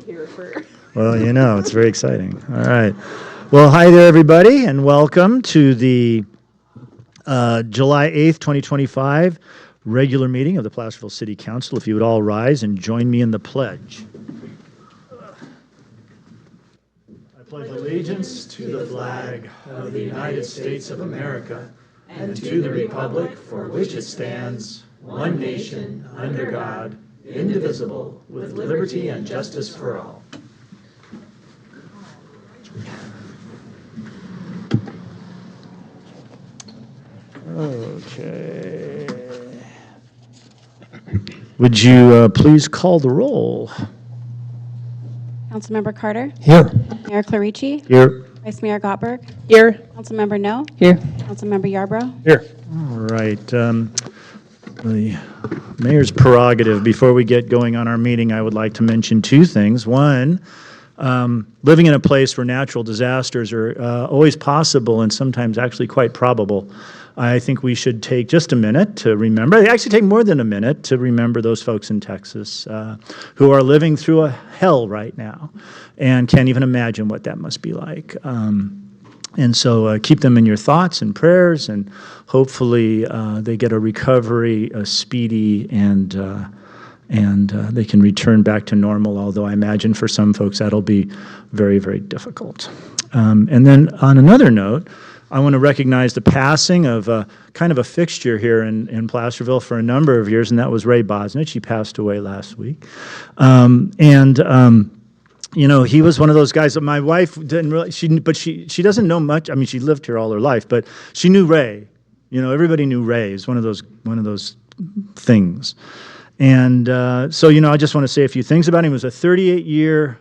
be here for. Well, it's very exciting. All right. Well, hi there, everybody, and welcome to the July 8th, 2025 regular meeting of the Placerville City Council. If you would all rise and join me in the pledge. I pledge allegiance to the flag of the United States of America and to the republic for which it stands, one nation, under God, indivisible, with liberty and justice for all. Okay. Would you please call the roll? Councilmember Carter? Here. Mayor Clarici? Here. Vice Mayor Gottberg? Here. Councilmember No? Here. Councilmember Yarbrough? Here. All right. The mayor's prerogative. Before we get going on our meeting, I would like to mention two things. One, living in a place where natural disasters are always possible and sometimes actually quite probable, I think we should take just a minute to remember, actually take more than a minute to remember those folks in Texas who are living through a hell right now and can't even imagine what that must be like. And so keep them in your thoughts and prayers, and hopefully they get a recovery, speedy, and they can return back to normal, although I imagine for some folks that'll be very, very difficult. And then on another note, I want to recognize the passing of kind of a fixture here in Placerville for a number of years, and that was Ray Bosnich. He passed away last week. He was one of those guys that my wife didn't really, she doesn't know much. I mean, she lived here all her life, but she knew Ray. Everybody knew Ray. It's one of those things. And so I just want to say a few things about him. He was a 38-year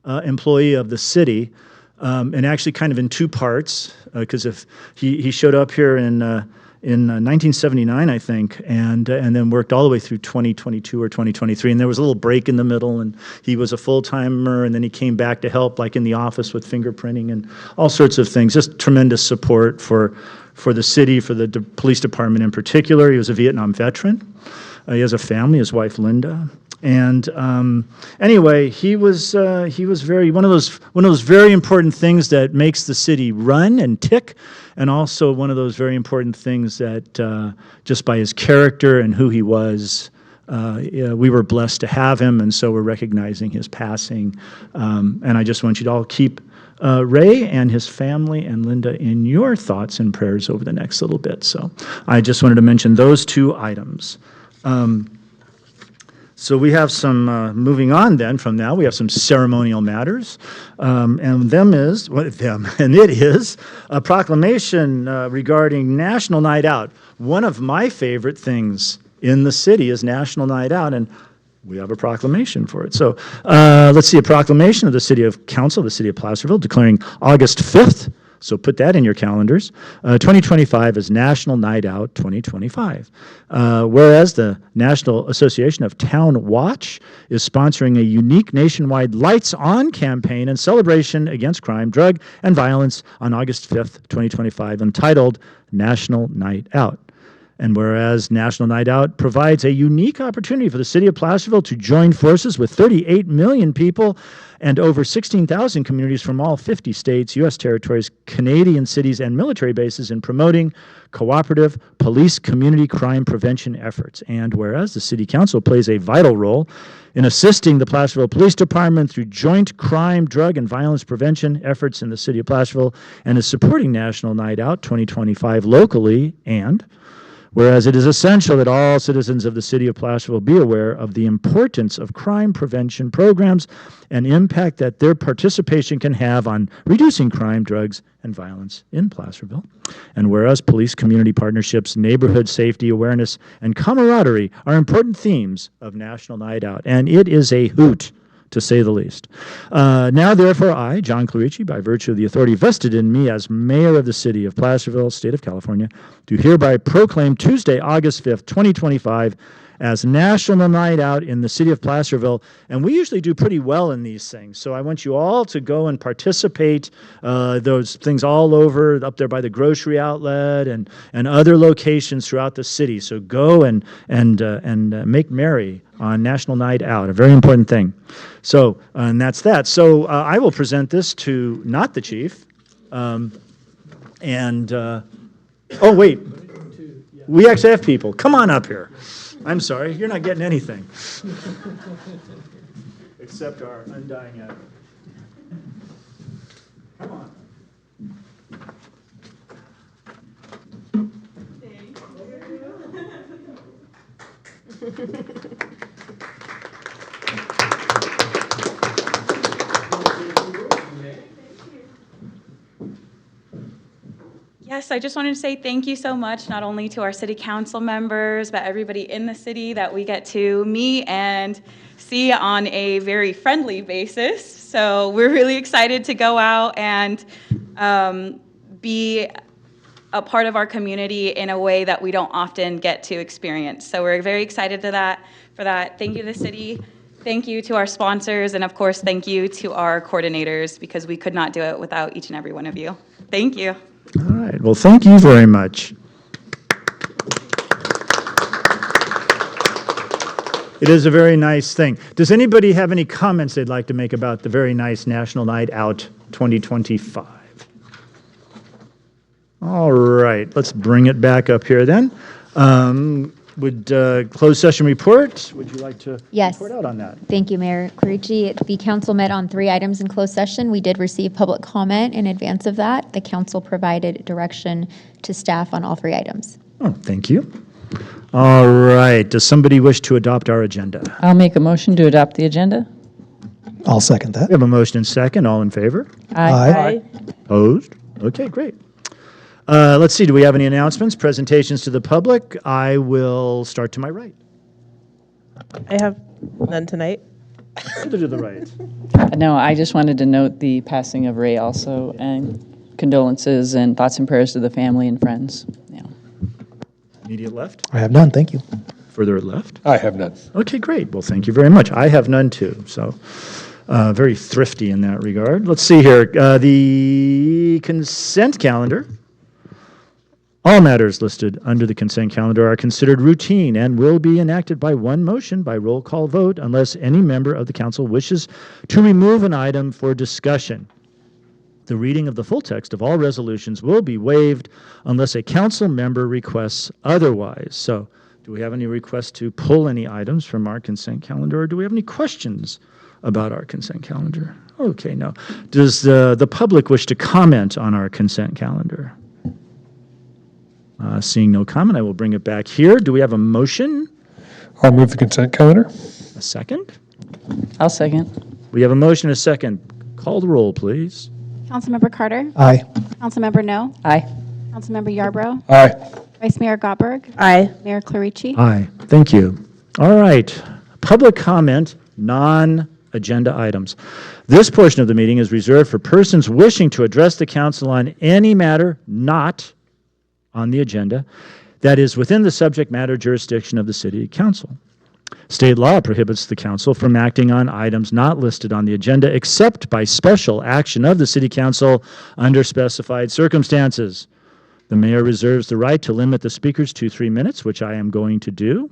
employee of the city, and actually kind of in two parts, because if he showed up here in 1979, I think, and then worked all the way through 2022 or 2023, and there was a little break in the middle, and he was a full-timer, and then he came back to help, like in the office with fingerprinting and all sorts of things. Just tremendous support for the city, for the police department in particular. He was a Vietnam veteran. He has a family, his wife Linda. And anyway, he was very one of those very important things that makes the city run and tick, and also one of those very important things that just by his character and who he was, we were blessed to have him, and so we're recognizing his passing. And I just want you to all keep Ray and his family and Linda in your thoughts and prayers over the next little bit. So I just wanted to mention those two items. So we have some, moving on then from now, we have some ceremonial matters, and it is a proclamation regarding National Night Out. One of my favorite things in the city is National Night Out, and we have a proclamation for it. So let's see, a proclamation of the City of Council, the City of Placerville, declaring August 5th, so put that in your calendars, 2025 is National Night Out 2025. Whereas the National Association of Town Watch is sponsoring a unique nationwide Lights On campaign and celebration against crime, drug, and violence on August 5th, 2025, entitled National Night Out. And whereas National Night Out provides a unique opportunity for the city of Placerville to join forces with 38 million people and over 16,000 communities from all 50 states, U.S. territories, Canadian cities, and military bases in promoting cooperative police community crime prevention efforts. And whereas the City Council plays a vital role in assisting the Placerville Police Department through joint crime, drug, and violence prevention efforts in the city of Placerville and is supporting National Night Out 2025 locally, and whereas it is essential that all citizens of the city of Placerville be aware of the importance of crime prevention programs and impact that their participation can have on reducing crime, drugs, and violence in Placerville. And whereas police community partnerships, neighborhood safety awareness, and camaraderie are important themes of National Night Out, and it is a hoot, to say the least. Now, therefore, I, John Clarici, by virtue of the authority vested in me as mayor of the city of Placerville, state of California, do hereby proclaim Tuesday, August 5th, 2025, as National Night Out in the city of Placerville. And we usually do pretty well in these things. So I want you all to go and participate. Those things all over, up there by the grocery outlet and other locations throughout the city. So go and make merry on National Night Out, a very important thing. So, and that's that. So I will present this to not the chief. Oh, wait. We actually have people. Come on up here. I'm sorry, you're not getting anything. Except our undying effort. Come on. Yes, I just wanted to say thank you so much, not only to our city council members, but everybody in the city that we get to meet and see on a very friendly basis. So we're really excited to go out and be a part of our community in a way that we don't often get to experience. So we're very excited for that. Thank you to the city. Thank you to our sponsors. And of course, thank you to our coordinators, because we could not do it without each and every one of you. Thank you. All right, well, thank you very much. It is a very nice thing. Does anybody have any comments they'd like to make about the very nice National Night Out 2025? All right, let's bring it back up here then. Would closed session report, would you like to Yes. report out on that? Thank you, Mayor Carici. The council met on 3 items in closed session. We did receive public comment in advance of that. The council provided direction to staff on all 3 items. Oh, thank you. All right, does somebody wish to adopt our agenda? I'll make a motion to adopt the agenda. I'll second that. We have a motion and second, all in favor? Aye. Opposed? Okay, great. Let's see, do we have any announcements, presentations to the public? I will start to my right. I have none tonight. To the right. No, I just wanted to note the passing of Ray also, and condolences and thoughts and prayers to the family and friends. Yeah. Immediate left? I have none, thank you. Further left? I have none. Okay, great. Well, thank you very much. I have none too, so very thrifty in that regard. Let's see here. The consent calendar. All matters listed under the consent calendar are considered routine and will be enacted by one motion by roll call vote unless any member of the council wishes to remove an item for discussion. The reading of the full text of all resolutions will be waived unless a council member requests otherwise. So, do we have any requests to pull any items from our consent calendar, or do we have any questions about our consent calendar? Okay, no. Does the public wish to comment on our consent calendar? Seeing no comment, I will bring it back here. Do we have a motion? I'll move the consent calendar. A second? I'll second. We have a motion, and a second. Call the roll, please. Councilmember Carter? Aye. Councilmember No? Aye. Councilmember Yarbrough? Aye. Vice Mayor Gottberg? Aye. Mayor Clarici? Aye. Thank you. All right. Public comment, non-agenda items. This portion of the meeting is reserved for persons wishing to address the council on any matter not on the agenda that is within the subject matter jurisdiction of the city council. State law prohibits the council from acting on items not listed on the agenda except by special action of the city council under specified circumstances. The mayor reserves the right to limit the speakers to 3 minutes, which I am going to do.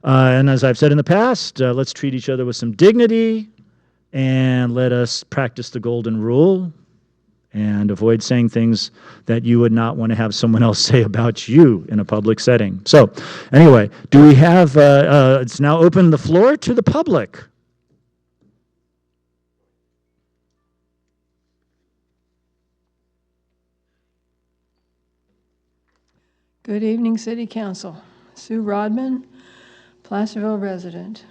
And as I've said in the past, let's treat each other with some dignity and let us practice the golden rule and avoid saying things that you would not want to have someone else say about you in a public setting. So, anyway, do we have, it's now open the floor to the public. Good evening, City Council. Sue Rodman, Placerville resident.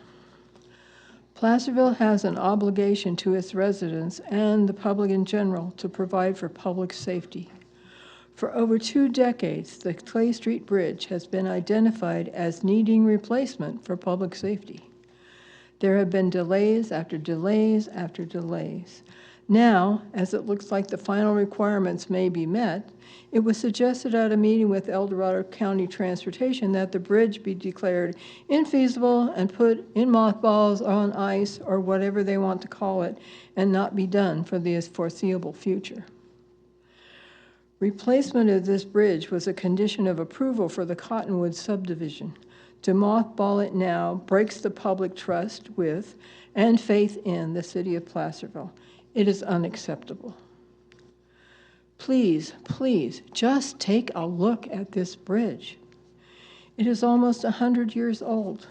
Placerville has an obligation to its residents and the public in general to provide for public safety. For over 2 decades, the Clay Street Bridge has been identified as needing replacement for public safety. There have been delays after delays after delays. Now, as it looks like the final requirements may be met, it was suggested at a meeting with El Dorado County Transportation that the bridge be declared infeasible and put in mothballs, on ice, or whatever they want to call it, and not be done for the foreseeable future. Replacement of this bridge was a condition of approval for the Cottonwood subdivision. To mothball it now breaks the public trust with and faith in the city of Placerville. It is unacceptable. Please, please, just take a look at this bridge. It is almost 100 years old.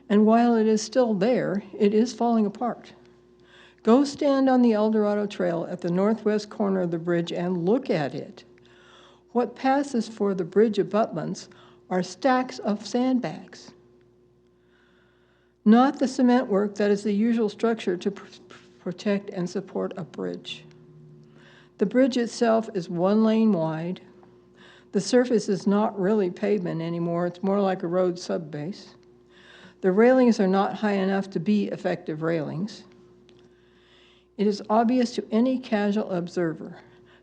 And while it is still there, it is falling apart. Go stand on the El Dorado Trail at the northwest corner of the bridge and look at it. What passes for the bridge abutments are stacks of sandbags, not the cement work that is the usual structure to protect and support a bridge. The bridge itself is 1 lane wide. The surface is not really pavement anymore, it's more like a road subbase. The railings are not high enough to be effective railings. It is obvious to any casual observer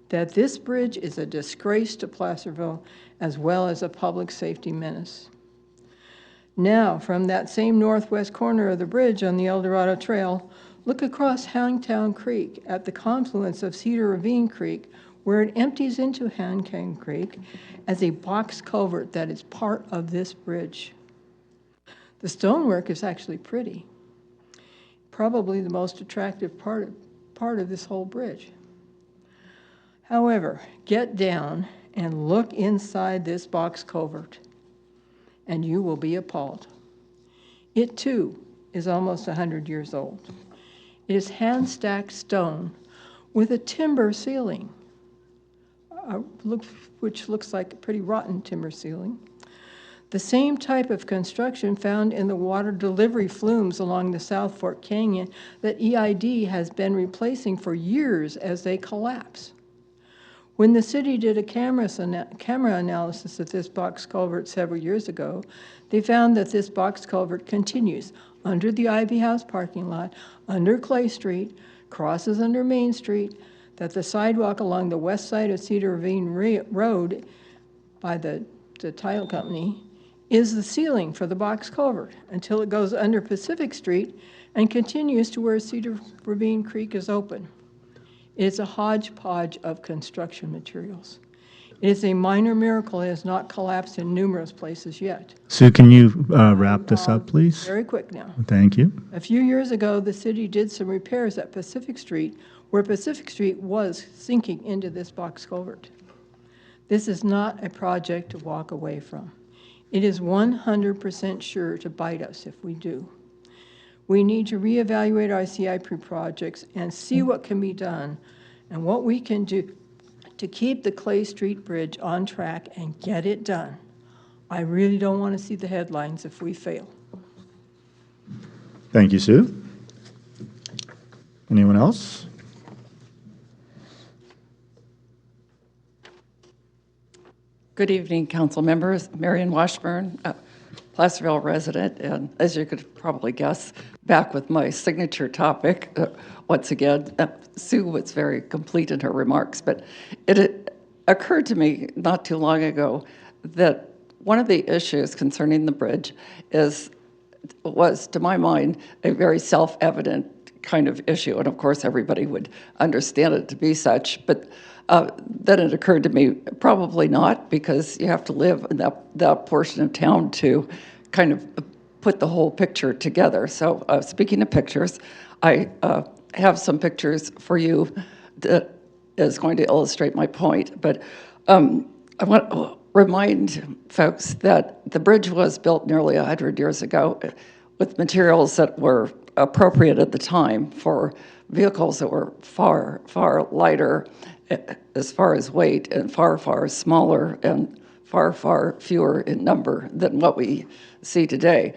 that this bridge is a disgrace to Placerville as well as a public safety menace. Now, from that same northwest corner of the bridge on the El Dorado Trail, look across Hangtown Creek at the confluence of Cedar Ravine Creek, where it empties into Hangtown Creek as a box culvert that is part of this bridge. The stonework is actually pretty, probably the most attractive part of this whole bridge. However, get down and look inside this box culvert, and you will be appalled. It too is almost 100 years old. It is hand-stacked stone with a timber ceiling, which looks like a pretty rotten timber ceiling. The same type of construction found in the water delivery flumes along the South Fork Canyon that EID has been replacing for years as they collapse. When the city did a camera analysis of this box culvert several years ago, they found that this box culvert continues under the Ivy House parking lot, under Clay Street, crosses under Main Street, that the sidewalk along the west side of Cedar Ravine Road by the title company is the ceiling for the box culvert until it goes under Pacific Street and continues to where Cedar Ravine Creek is open. It is a hodgepodge of construction materials. It is a minor miracle it has not collapsed in numerous places yet. Sue, can you wrap this up, please? Very quick now. Thank you. A few years ago, the city did some repairs at Pacific Street, where Pacific Street was sinking into this box culvert. This is not a project to walk away from. It is 100% sure to bite us if we do. We need to reevaluate our CIP projects and see what can be done and what we can do to keep the Clay Street Bridge on track and get it done. I really don't want to see the headlines if we fail. Thank you, Sue. Anyone else? Good evening, council members. Marion Washburn, Placerville resident, and as you could probably guess, back with my signature topic. Once again, Sue was very complete in her remarks, but it occurred to me not too long ago that one of the issues concerning the bridge was, to my mind, a very self-evident kind of issue, and of course everybody would understand it to be such, but then it occurred to me, probably not, because you have to live in that portion of town to kind of put the whole picture together. So speaking of pictures, I have some pictures for you that is going to illustrate my point, but I want to remind folks that the bridge was built nearly 100 years ago with materials that were appropriate at the time for vehicles that were far, far lighter as far as weight and far, far smaller and far, far fewer in number than what we see today.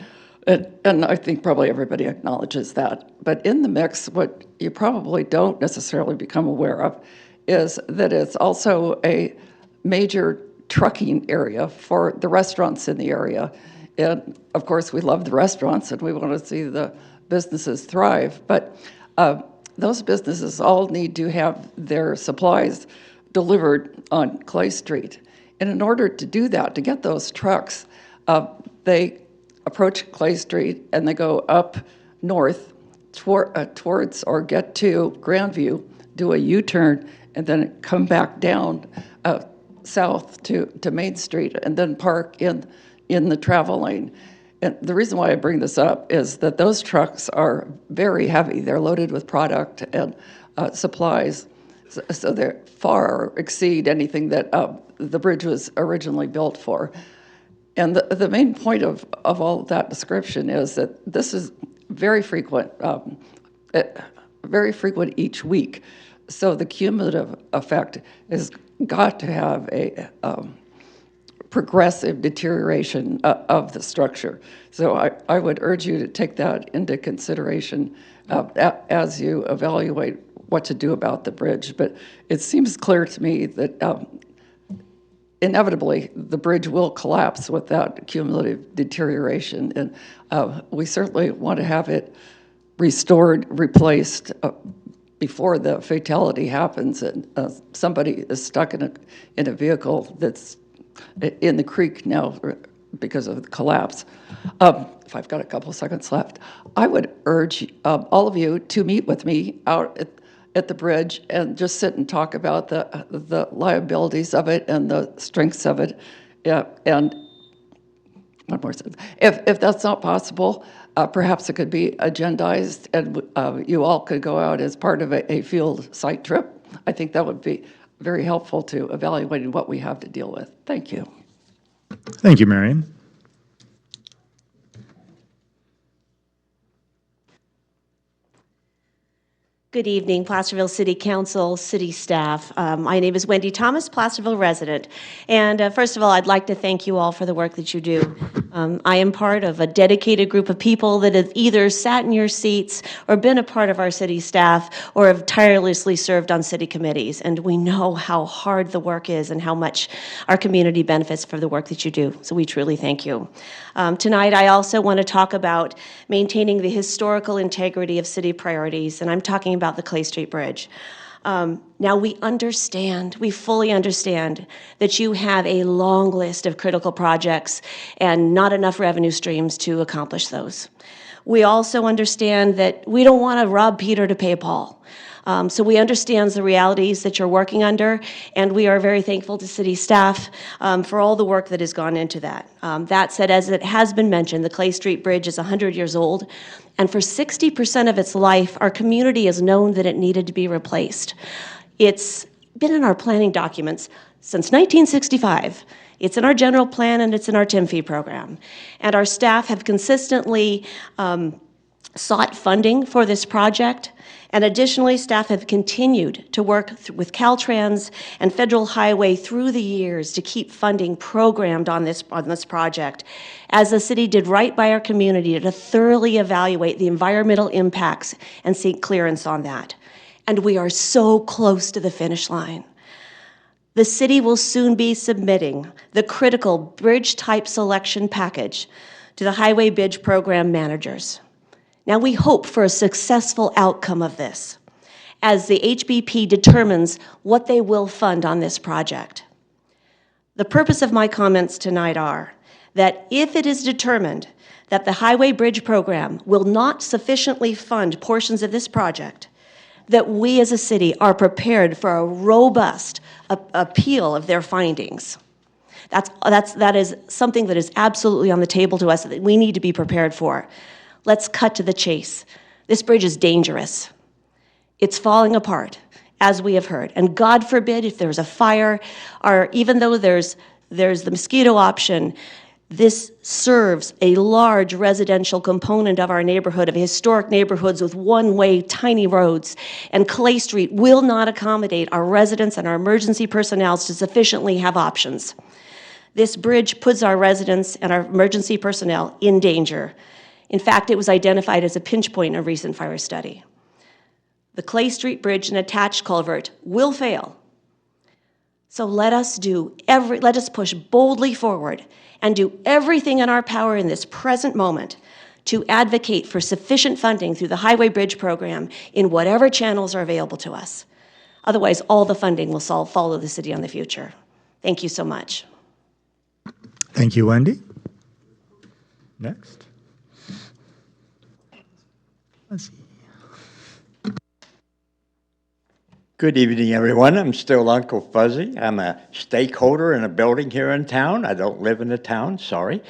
And I think probably everybody acknowledges that. But in the mix, what you probably don't necessarily become aware of is that it's also a major trucking area for the restaurants in the area. And of course, we love the restaurants and we want to see the businesses thrive. But those businesses all need to have their supplies delivered on Clay Street. And in order to do that, to get those trucks, they approach Clay Street and they go up north towards or get to Grandview, do a U-turn, and then come back down south to Main Street and then park in the travel lane. And the reason why I bring this up is that those trucks are very heavy. They're loaded with product and supplies, so they far exceed anything that the bridge was originally built for. And the main point of all that description is that this is very frequent each week. So the cumulative effect has got to have a progressive deterioration of the structure. So I would urge you to take that into consideration as you evaluate what to do about the bridge. But it seems clear to me that inevitably the bridge will collapse with that cumulative deterioration. And we certainly want to have it restored, replaced before the fatality happens and somebody is stuck in a vehicle that's in the creek now because of the collapse. If I've got a couple seconds left, I would urge all of you to meet with me out at the bridge and just sit and talk about the liabilities of it and the strengths of it. Yeah, and one more sentence. If that's not possible, perhaps it could be agendized and you all could go out as part of a field site trip. I think that would be very helpful to evaluating what we have to deal with. Thank you. Thank you, Marion. Good evening, Placerville City Council, city staff. My name is Wendy Thomas, Placerville resident. And first of all, I'd like to thank you all for the work that you do. I am part of a dedicated group of people that have either sat in your seats or been a part of our city staff or have tirelessly served on city committees. And we know how hard the work is and how much our community benefits for the work that you do. So we truly thank you. Tonight, I also want to talk about maintaining the historical integrity of city priorities, and I'm talking about the Clay Street Bridge. Now, we fully understand that you have a long list of critical projects and not enough revenue streams to accomplish those. We also understand that we don't want to rob Peter to pay Paul. So we understand the realities that you're working under, and we are very thankful to city staff for all the work that has gone into that. That said, as it has been mentioned, the Clay Street Bridge is 100 years old, and for 60% of its life, our community has known that it needed to be replaced. It's been in our planning documents since 1965. It's in our general plan, and it's in our TIM fee program. And our staff have consistently sought funding for this project. And additionally, staff have continued to work with Caltrans and Federal Highway through the years to keep funding programmed on this project, as the city did right by our community to thoroughly evaluate the environmental impacts and seek clearance on that. And we are so close to the finish line. The city will soon be submitting the critical bridge type selection package to the Highway Bridge Program managers. Now, we hope for a successful outcome of this as the HBP determines what they will fund on this project. The purpose of my comments tonight are that if it is determined that the Highway Bridge Program will not sufficiently fund portions of this project, that we as a city are prepared for a robust appeal of their findings. That is something that is absolutely on the table to us that we need to be prepared for. Let's cut to the chase. This bridge is dangerous. It's falling apart, as we have heard. And God forbid if there's a fire, or even though there's the mosquito option, this serves a large residential component of our neighborhood, of historic neighborhoods with one-way tiny roads. And Clay Street will not accommodate our residents and our emergency personnel to sufficiently have options. This bridge puts our residents and our emergency personnel in danger. In fact, it was identified as a pinch point in a recent fire study. The Clay Street Bridge and attached culvert will fail. So let us push boldly forward and do everything in our power in this present moment to advocate for sufficient funding through the Highway Bridge Program in whatever channels are available to us. Otherwise, all the funding will follow the city on the future. Thank you so much. Thank you, Wendy. Next. Let's see. Good evening, everyone. I'm still Uncle Fuzzy. I'm a stakeholder in a building here in town. I don't live in the town, sorry.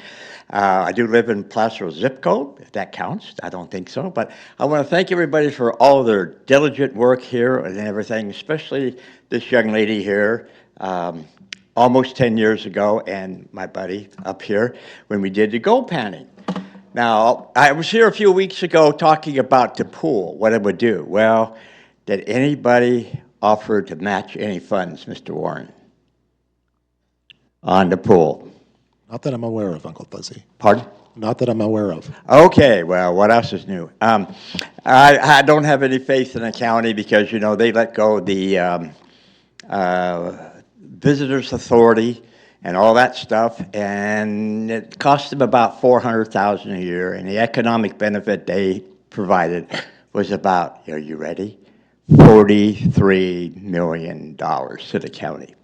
I do live in Placerville zip code, if that counts. I don't think so. But I want to thank everybody for all their diligent work here and everything, especially this young lady here, almost 10 years ago, and my buddy up here when we did the gold panning. Now, I was here a few weeks ago talking about the pool, what it would do. Well, did anybody offer to match any funds, Mr. Warren, on the pool? Not that I'm aware of, Uncle Fuzzy. Pardon? Not that I'm aware of. Okay, well, what else is new? I don't have any faith in the county because, you know, they let go the Visitors Authority and all that stuff, and it cost them about $400,000 a year, and the economic benefit they provided was about, are you ready? $43 million to the county.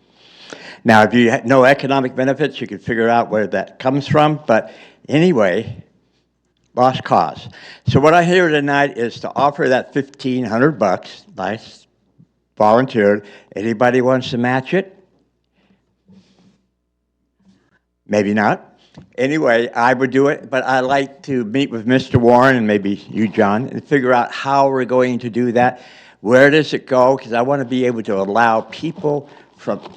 Now, if you know economic benefits, you can figure out where that comes from, but anyway, lost cause. So what I hear tonight is to offer that $1,500, nice, volunteered. Anybody wants to match it? Maybe not. Anyway, I would do it, but I'd like to meet with Mr. Warren and maybe you, John, and figure out how we're going to do that. Where does it go? Because I want to be able to allow people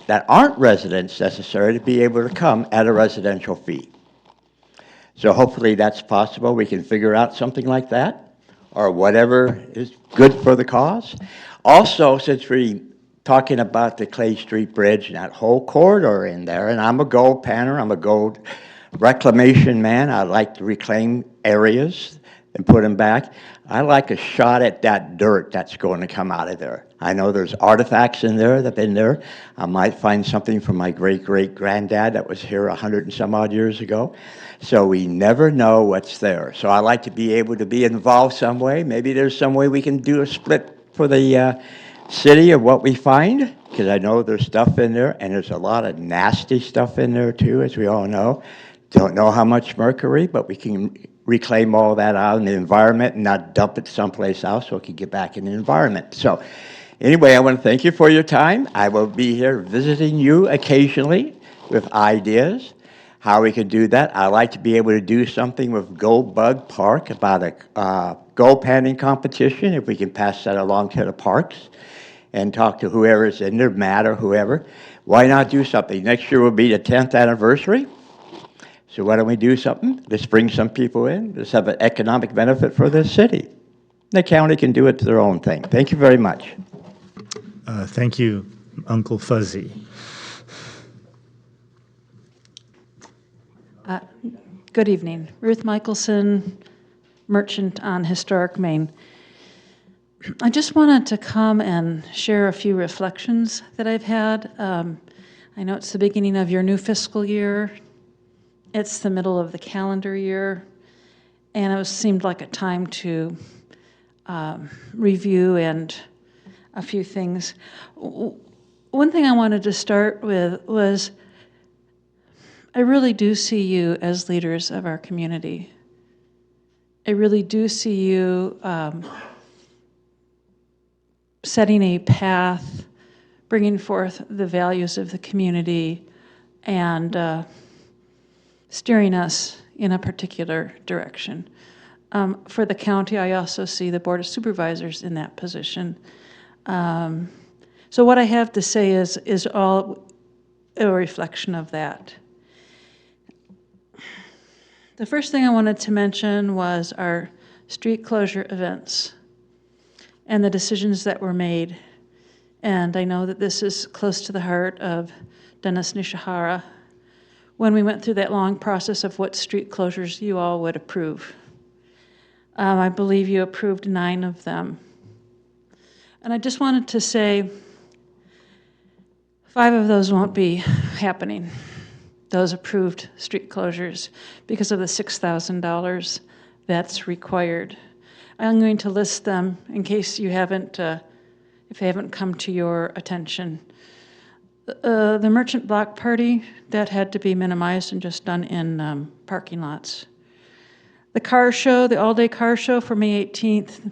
that aren't residents necessarily to be able to come at a residential fee. So hopefully that's possible. We can figure out something like that or whatever is good for the cause. Also, since we're talking about the Clay Street Bridge and that whole corridor in there, and I'm a gold panner, I'm a gold reclamation man. I like to reclaim areas and put them back. I like a shot at that dirt that's going to come out of there. I know there's artifacts in there that have been there. I might find something from my great-great-granddad that was here 100 and some odd years ago. So we never know what's there. So I like to be able to be involved some way. Maybe there's some way we can do a split for the city of what we find, because I know there's stuff in there, and there's a lot of nasty stuff in there too, as we all know. Don't know how much mercury, but we can reclaim all that out in the environment and not dump it someplace else so it can get back in the environment. So anyway, I want to thank you for your time. I will be here visiting you occasionally with ideas how we could do that. I like to be able to do something with Gold Bug Park about a gold panning competition, if we can pass that along to the parks and talk to whoever's in there, Matt or whoever. Why not do something? Next year will be the 10th anniversary. So why don't we do something? Let's bring some people in. Let's have an economic benefit for this city. The county can do it to their own thing. Thank you very much. Thank you, Uncle Fuzzy. Good evening. Ruth Michelson, merchant on Historic Main. I just wanted to come and share a few reflections that I've had. I know it's the beginning of your new fiscal year. It's the middle of the calendar year, and it seemed like a time to review and a few things. One thing I wanted to start with was I really do see you as leaders of our community. I really do see you setting a path, bringing forth the values of the community, and steering us in a particular direction. For the county, I also see the Board of Supervisors in that position. So what I have to say is all a reflection of that. The first thing I wanted to mention was our street closure events and the decisions that were made. And I know that this is close to the heart of Dennis Nishihara when we went through that long process of what street closures you all would approve. I believe you approved 9 of them. And I just wanted to say 5 of those won't be happening, those approved street closures, because of the $6,000 that's required. I'm going to list them in case you haven't, if they haven't come to your attention. The merchant block party, that had to be minimized and just done in parking lots. The car show, the all-day car show for May 18th,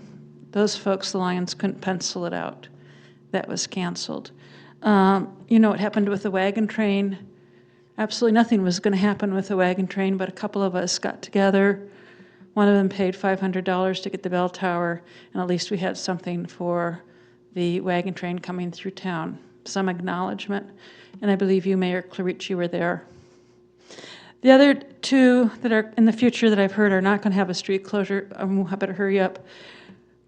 those folks, the Lions, couldn't pencil it out. That was canceled. You know what happened with the wagon train? Absolutely nothing was going to happen with the wagon train, but a couple of us got together. One of them paid $500 to get the bell tower, and at least we had something for the wagon train coming through town. Some acknowledgement, and I believe you, Mayor Clarici, were there. The other two that are in the future that I've heard are not going to have a street closure. I better hurry up.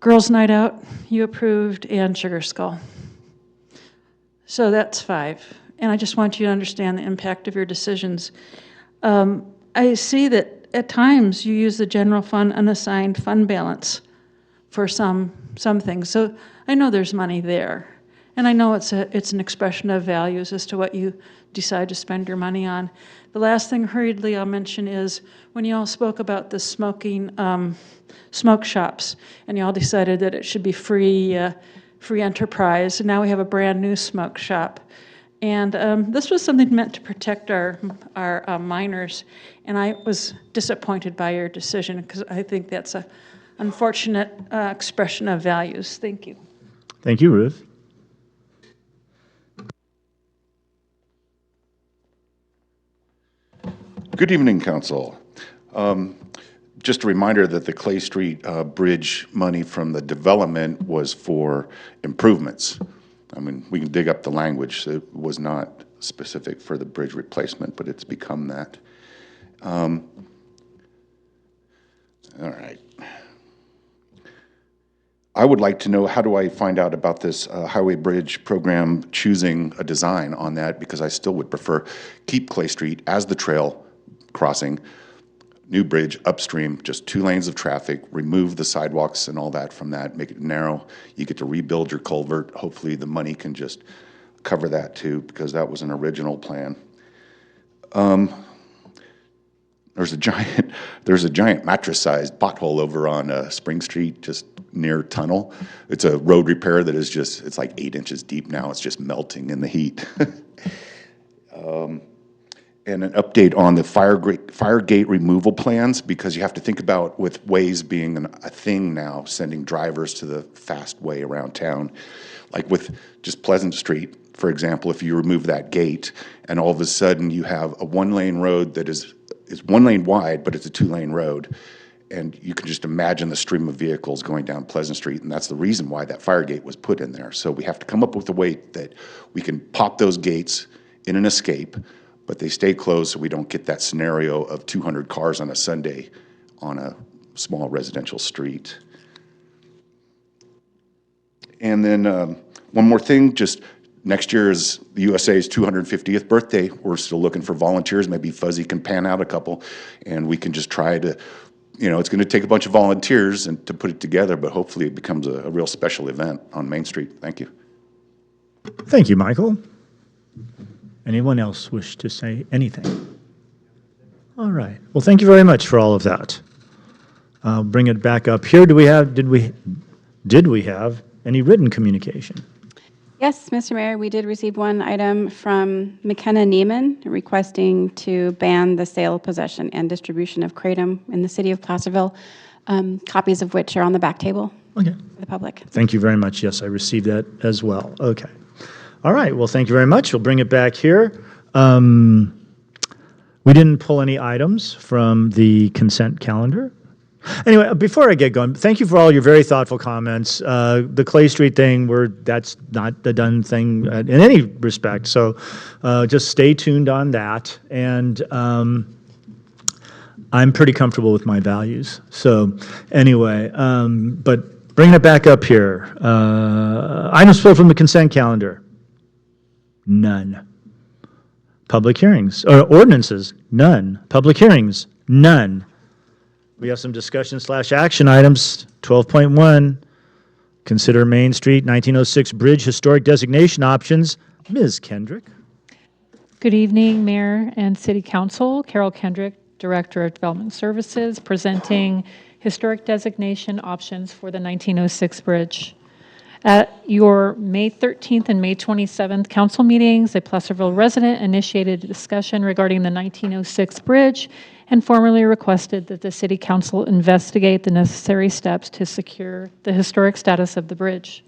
Girls' Night Out, you approved, and Sugar Skull. So that's 5. And I just want you to understand the impact of your decisions. I see that at times you use the general fund unassigned fund balance for some things. So I know there's money there. And I know it's an expression of values as to what you decide to spend your money on. The last thing hurriedly I'll mention is when you all spoke about the smoking smoke shops, and you all decided that it should be free enterprise, and now we have a brand new smoke shop. And this was something meant to protect our minors, and I was disappointed by your decision because I think that's an unfortunate expression of values. Thank you. Thank you, Ruth. Good evening, Council. Just a reminder that the Clay Street Bridge money from the development was for improvements. I mean, we can dig up the language. It was not specific for the bridge replacement, but it's become that. All right. I would like to know, how do I find out about this highway bridge program, choosing a design on that, because I still would prefer keep Clay Street as the trail crossing, new bridge upstream, just 2 lanes of traffic, remove the sidewalks and all that from that, make it narrow. You get to rebuild your culvert. Hopefully the money can just cover that too, because that was an original plan. There's a giant mattress-sized pothole over on Spring Street, just near Tunnel. It's a road repair that is just, it's like 8 inches deep now. It's just melting in the heat. And an update on the fire gate removal plans, because you have to think about, with Waze being a thing now, sending drivers to the fast way around town. Like with just Pleasant Street, for example, if you remove that gate and all of a sudden you have a 1-lane road that is 1 lane wide, but it's a 2-lane road. And you can just imagine the stream of vehicles going down Pleasant Street, and that's the reason why that fire gate was put in there. So we have to come up with a way that we can pop those gates in an escape, but they stay closed so we don't get that scenario of 200 cars on a Sunday on a small residential street. And then one more thing, just next year is the USA's 250th birthday. We're still looking for volunteers. Maybe Fuzzy can pan out a couple, and we can just try to, it's going to take a bunch of volunteers and to put it together, but hopefully it becomes a real special event on Main Street. Thank you. Thank you, Michael. Anyone else wish to say anything? All right. Well, thank you very much for all of that. I'll bring it back up here. Did we have any written communication? Yes, Mr. Mayor, we did receive one item from McKenna Neiman requesting to ban the sale, possession, and distribution of kratom in the city of Placerville, copies of which are on the back table Okay. for the public. Thank you very much. Yes, I received that as well. Okay. All right. Well, thank you very much. We'll bring it back here. We didn't pull any items from the consent calendar. Anyway, before I get going, thank you for all your very thoughtful comments. The Clay Street thing, that's not the done thing in any respect. So just stay tuned on that. And I'm pretty comfortable with my values. So anyway, but bringing it back up here, items pulled from the consent calendar. None. Public hearings, or ordinances, none. Public hearings, none. We have some discussion/action items. 12.1, consider Main Street 1906 Bridge historic designation options. Ms. Kendrick. Good evening, Mayor and City Council. Carol Kendrick, Director of Development Services, presenting historic designation options for the 1906 bridge. At your May 13th and May 27th council meetings, a Placerville resident initiated a discussion regarding the 1906 bridge and formally requested that the city council investigate the necessary steps to secure the historic status of the bridge.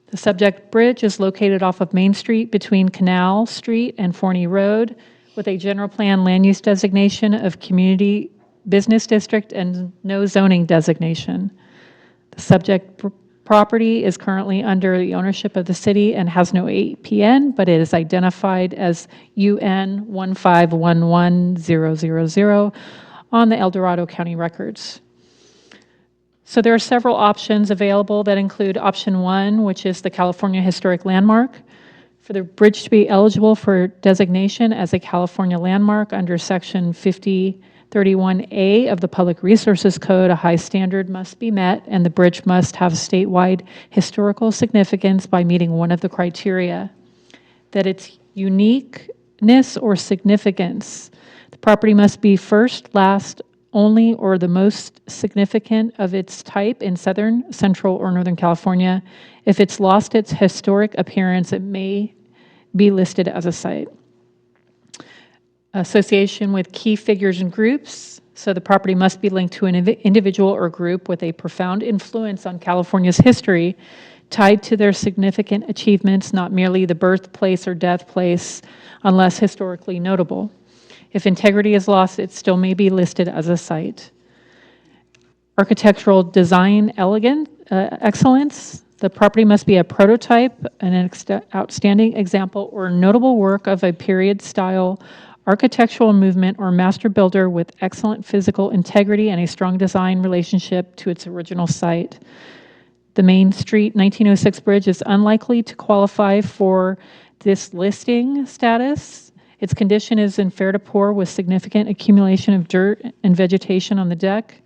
The subject bridge is located off of Main Street between Canal Street and Forney Road with a general plan land use designation of community business district and no zoning designation. The subject property is currently under the ownership of the city and has no APN, but it is identified as UN 1511000 on the El Dorado County records. So there are several options available that include option 1, which is the California Historic Landmark. For the bridge to be eligible for designation as a California landmark under Section 5031A of the Public Resources Code, a high standard must be met, and the bridge must have statewide historical significance by meeting one of the criteria: that its uniqueness or significance. The property must be first, last, only, or the most significant of its type in Southern, Central, or Northern California. If it's lost its historic appearance, it may be listed as a site. Association with key figures and groups. So the property must be linked to an individual or group with a profound influence on California's history, tied to their significant achievements, not merely the birthplace or death place, unless historically notable. If integrity is lost, it still may be listed as a site. Architectural design excellence. The property must be a prototype, an outstanding example, or notable work of a period-style architectural movement or master builder with excellent physical integrity and a strong design relationship to its original site. The Main Street 1906 bridge is unlikely to qualify for this listing status. Its condition is in fair to poor with significant accumulation of dirt and vegetation on the deck.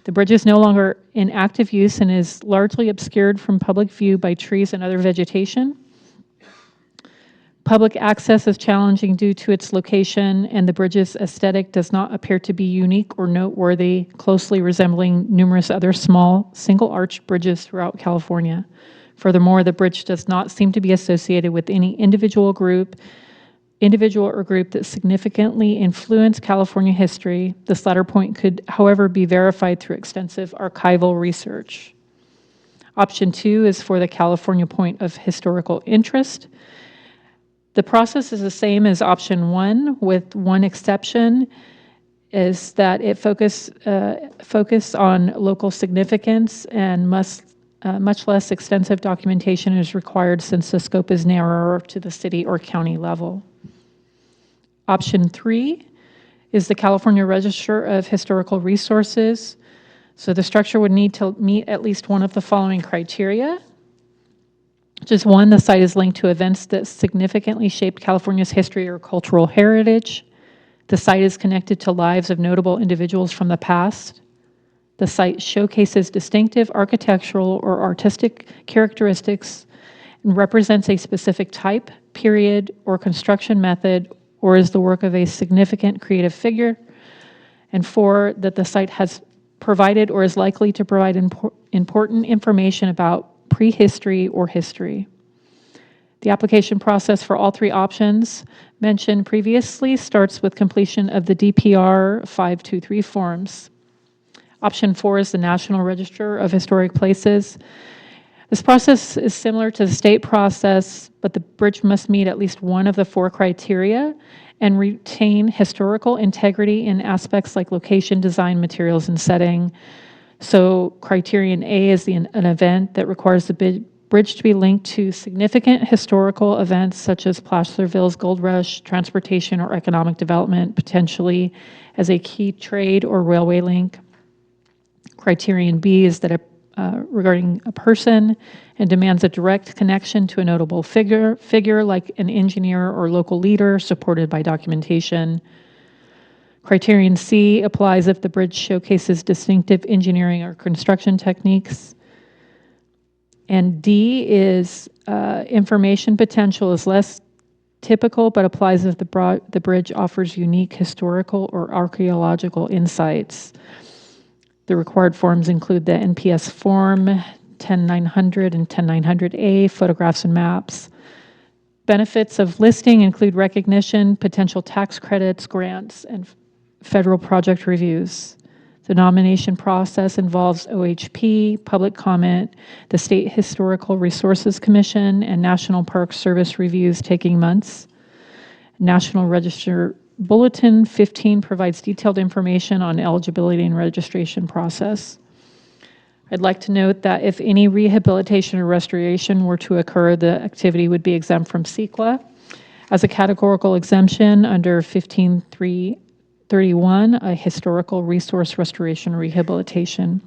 The bridge is no longer in active use and is largely obscured from public view by trees and other vegetation. Public access is challenging due to its location, and the bridge's aesthetic does not appear to be unique or noteworthy, closely resembling numerous other small, single-arched bridges throughout California. Furthermore, the bridge does not seem to be associated with any individual or group that significantly influenced California history. This latter point could, however, be verified through extensive archival research. Option 2 is for the California Point of Historical Interest. The process is the same as option 1, with one exception, is that it focus on local significance, and much less extensive documentation is required since the scope is narrower to the city or county level. Option 3 is the California Register of Historical Resources. So the structure would need to meet at least one of the following criteria. Just 1, the site is linked to events that significantly shaped California's history or cultural heritage. The site is connected to lives of notable individuals from the past. The site showcases distinctive architectural or artistic characteristics and represents a specific type, period, or construction method, or is the work of a significant creative figure. And 4, that the site has provided or is likely to provide important information about prehistory or history. The application process for all 3 options mentioned previously starts with completion of the DPR 523 forms. Option 4 is the National Register of Historic Places. This process is similar to the state process, but the bridge must meet at least one of the 4 criteria and retain historical integrity in aspects like location, design, materials, and setting. So criterion A is an event that requires the bridge to be linked to significant historical events such as Placerville's gold rush, transportation, or economic development, potentially as a key trade or railway link. Criterion B is that regarding a person and demands a direct connection to a notable figure like an engineer or local leader supported by documentation. Criterion C applies if the bridge showcases distinctive engineering or construction techniques. And D is information potential is less typical, but applies if the bridge offers unique historical or archaeological insights. The required forms include the NPS form 10900 and 10900A, photographs and maps. Benefits of listing include recognition, potential tax credits, grants, and federal project reviews. The nomination process involves OHP, public comment, the State Historical Resources Commission, and National Park Service reviews taking months. National Register Bulletin 15 provides detailed information on eligibility and registration process. I'd like to note that if any rehabilitation or restoration were to occur, the activity would be exempt from CEQA. As a categorical exemption under 15331, a historical resource restoration rehabilitation.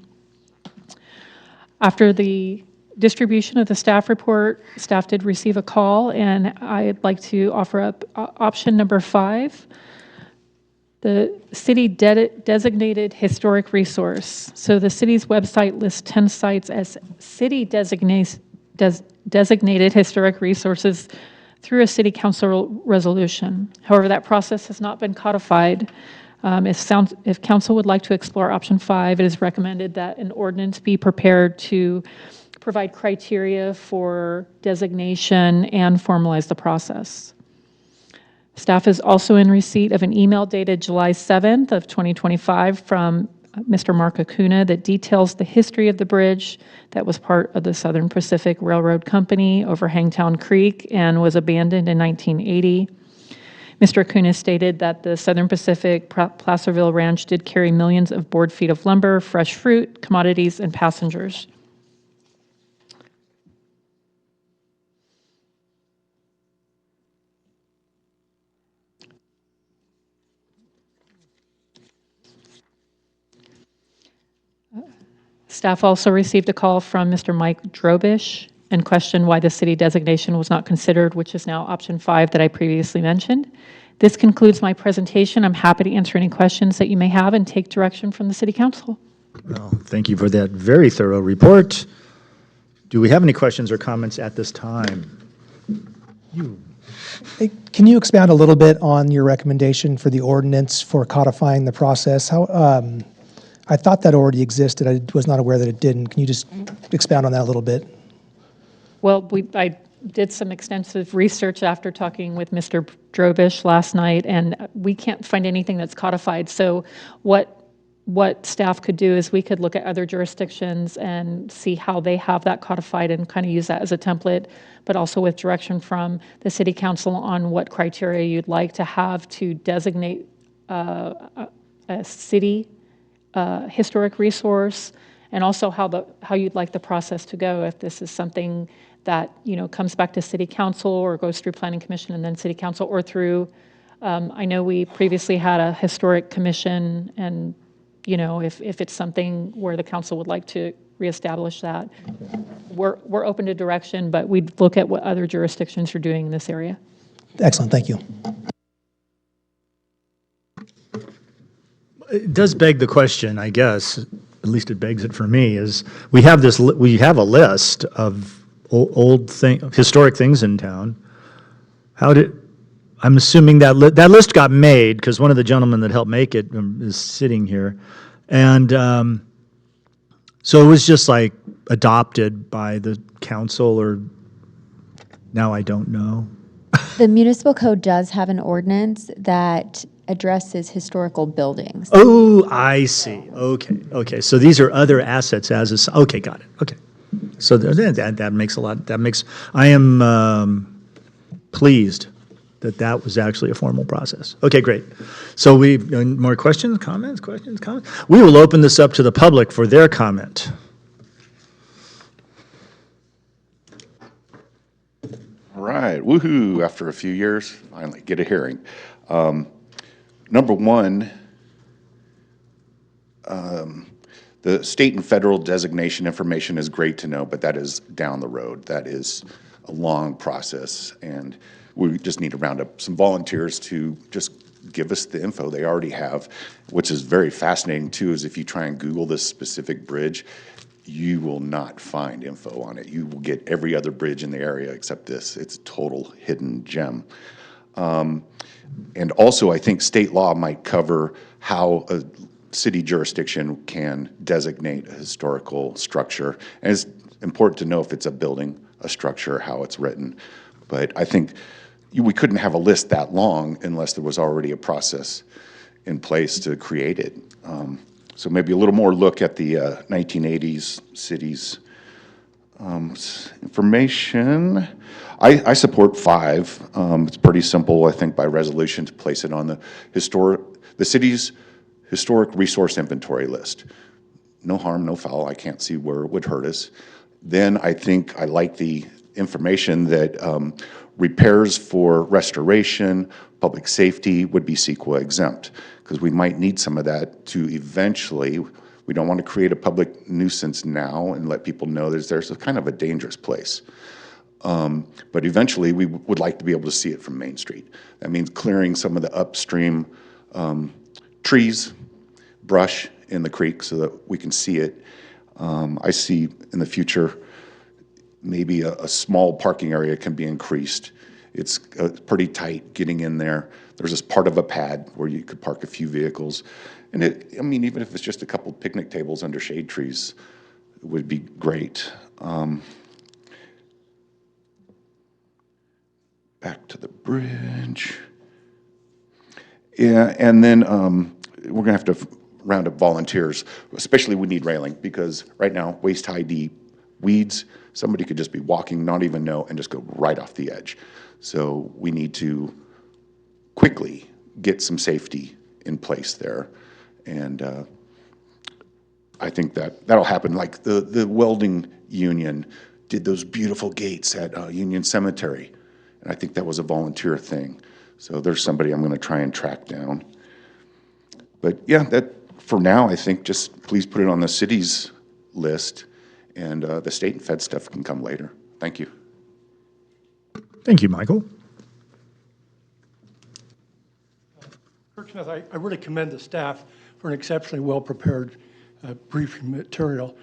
After the distribution of the staff report, staff did receive a call, and I'd like to offer up option number 5. The city designated historic resource. So the city's website lists 10 sites as city designated historic resources through a city council resolution. However, that process has not been codified. If council would like to explore option 5, it is recommended that an ordinance be prepared to provide criteria for designation and formalize the process. Staff is also in receipt of an email dated July 7th of 2025 from Mr. Mark Acuna that details the history of the bridge that was part of the Southern Pacific Railroad Company over Hangtown Creek and was abandoned in 1980. Mr. Acuna stated that the Southern Pacific Placerville Ranch did carry millions of board feet of lumber, fresh fruit, commodities, and passengers. Staff also received a call from Mr. Mike Drobish and questioned why the city designation was not considered, which is now option 5 that I previously mentioned. This concludes my presentation. I'm happy to answer any questions that you may have and take direction from the City Council. Well, thank you for that very thorough report. Do we have any questions or comments at this time? Hey, can you expound a little bit on your recommendation for the ordinance for codifying the process? I thought that already existed. I was not aware that it didn't. Can you just expound on that a little bit? Well, I did some extensive research after talking with Mr. Drobish last night, and we can't find anything that's codified. So what staff could do is we could look at other jurisdictions and see how they have that codified and kind of use that as a template, but also with direction from the City Council on what criteria you'd like to have to designate a city historic resource, and also how you'd like the process to go if this is something that comes back to City Council or goes through Planning Commission and then City Council, or through I know we previously had a historic commission, and if it's something where the council would like to reestablish that, we're open to direction, but we'd look at what other jurisdictions are doing in this area. Excellent, thank you. It does beg the question, I guess, at least it begs it for me, is we have a list of historic things in town. I'm assuming that that list got made because one of the gentlemen that helped make it is sitting here. And so it was just like adopted by the council, or now I don't know. The municipal code does have an ordinance that addresses historical buildings. Oh, I see. Okay. So these are other assets okay, got it. Okay. So that makes a lot, I am pleased that was actually a formal process. Okay, great. So more questions, comments? We will open this up to the public for their comment. All right, woohoo, after a few years, finally get a hearing. Number one, the state and federal designation information is great to know, but that is down the road. That is a long process, and we just need to round up some volunteers to just give us the info they already have. Which is very fascinating too, is if you try and Google this specific bridge, you will not find info on it. You will get every other bridge in the area except this. It's a total hidden gem. And also, I think state law might cover how city jurisdiction can designate a historical structure. And it's important to know if it's a building, a structure, how it's written. But I think we couldn't have a list that long unless there was already a process in place to create it. So maybe a little more look at the 1980s cities information. I support 5. It's pretty simple, I think, by resolution to place it on the city's historic resource inventory list. No harm, no foul. I can't see where it would hurt us. Then I think I like the information that repairs for restoration, public safety would be CEQA exempt, because we might need some of that to eventually, we don't want to create a public nuisance now and let people know there's a kind of a dangerous place. But eventually we would like to be able to see it from Main Street. That means clearing some of the upstream trees, brush in the creek so that we can see it. I see in the future maybe a small parking area can be increased. It's pretty tight getting in there. There's this part of a pad where you could park a few vehicles. And I mean, even if it's just a couple picnic tables under shade trees, it would be great. Back to the bridge. Yeah, and then we're gonna have to round up volunteers, especially we need railing, because right now, waist high deep, weeds, somebody could just be walking, not even know, and just go right off the edge. So we need to quickly get some safety in place there. And I think that'll happen. Like the welding union did those beautiful gates at Union Cemetery. And I think that was a volunteer thing. So there's somebody I'm gonna try and track down. But yeah, that for now, I think just please put it on the city's list, and the state and fed stuff can come later. Thank you. Thank you, Michael. Clerk Smith, I really commend the staff for an exceptionally well-prepared briefing material.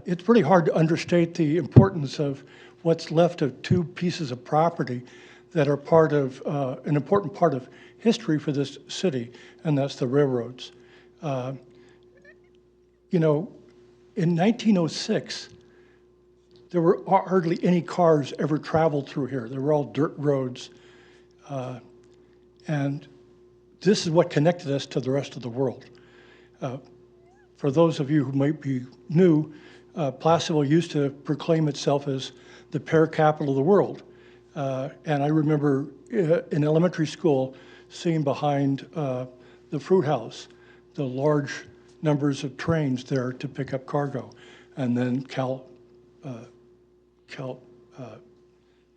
It's pretty hard to understate the importance of what's left of 2 pieces of property that are part of an important part of history for this city, and that's the railroads. You know, in 1906, there were hardly any cars ever traveled through here. They were all dirt roads. And this is what connected us to the rest of the world. For those of you who might be new, Placerville used to proclaim itself as the pear capital of the world. And I remember in elementary school seeing behind the fruit house the large numbers of trains there to pick up cargo. And then Cal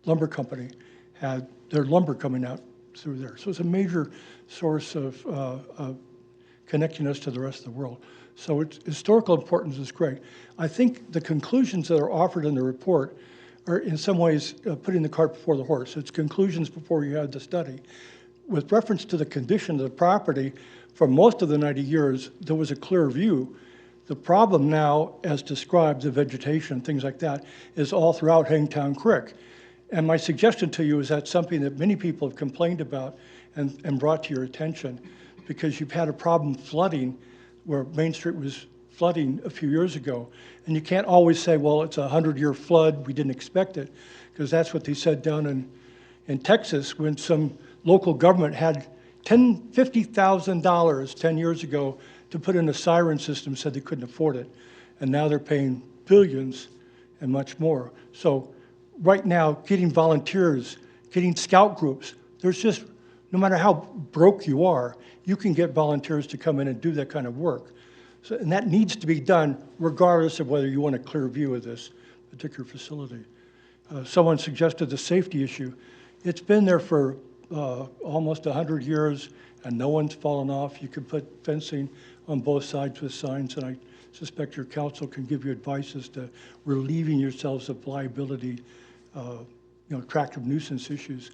Lumber Company had their lumber coming out through there. So it's a major source of connecting us to the rest of the world. So its historical importance is great. I think the conclusions that are offered in the report are in some ways putting the cart before the horse. It's conclusions before you had the study. With reference to the condition of the property, for most of the 90 years, there was a clear view. The problem now, as described, the vegetation, things like that, is all throughout Hangtown Creek. And my suggestion to you is that's something that many people have complained about and brought to your attention, because you've had a problem flooding where Main Street was flooding a few years ago. And you can't always say, well, it's a 100-year flood, we didn't expect it, because that's what they said down in Texas when some local government had $50,000 10 years ago to put in a siren system, said they couldn't afford it. And now they're paying billions and much more. So right now, getting volunteers, getting scout groups, there's just, no matter how broke you are, you can get volunteers to come in and do that kind of work. So, and that needs to be done regardless of whether you want a clear view of this particular facility. Someone suggested the safety issue. It's been there for almost 100 years and no one's fallen off. You can put fencing on both sides with signs, and I suspect your council can give you advice as to relieving yourselves of liability, attractive nuisance issues.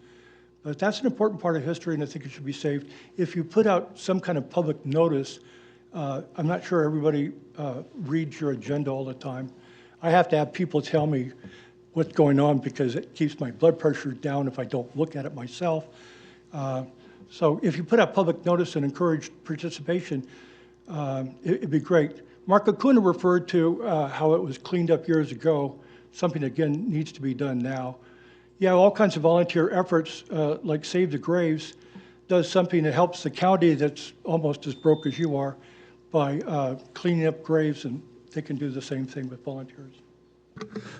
But that's an important part of history, and I think it should be saved. If you put out some kind of public notice, I'm not sure everybody reads your agenda all the time. I have to have people tell me what's going on because it keeps my blood pressure down if I don't look at it myself. So if you put out public notice and encourage participation, it'd be great. Mark Acuna referred to how it was cleaned up years ago, something again needs to be done now. Yeah, all kinds of volunteer efforts like Save the Graves does something that helps the county that's almost as broke as you are by cleaning up graves, and they can do the same thing with volunteers.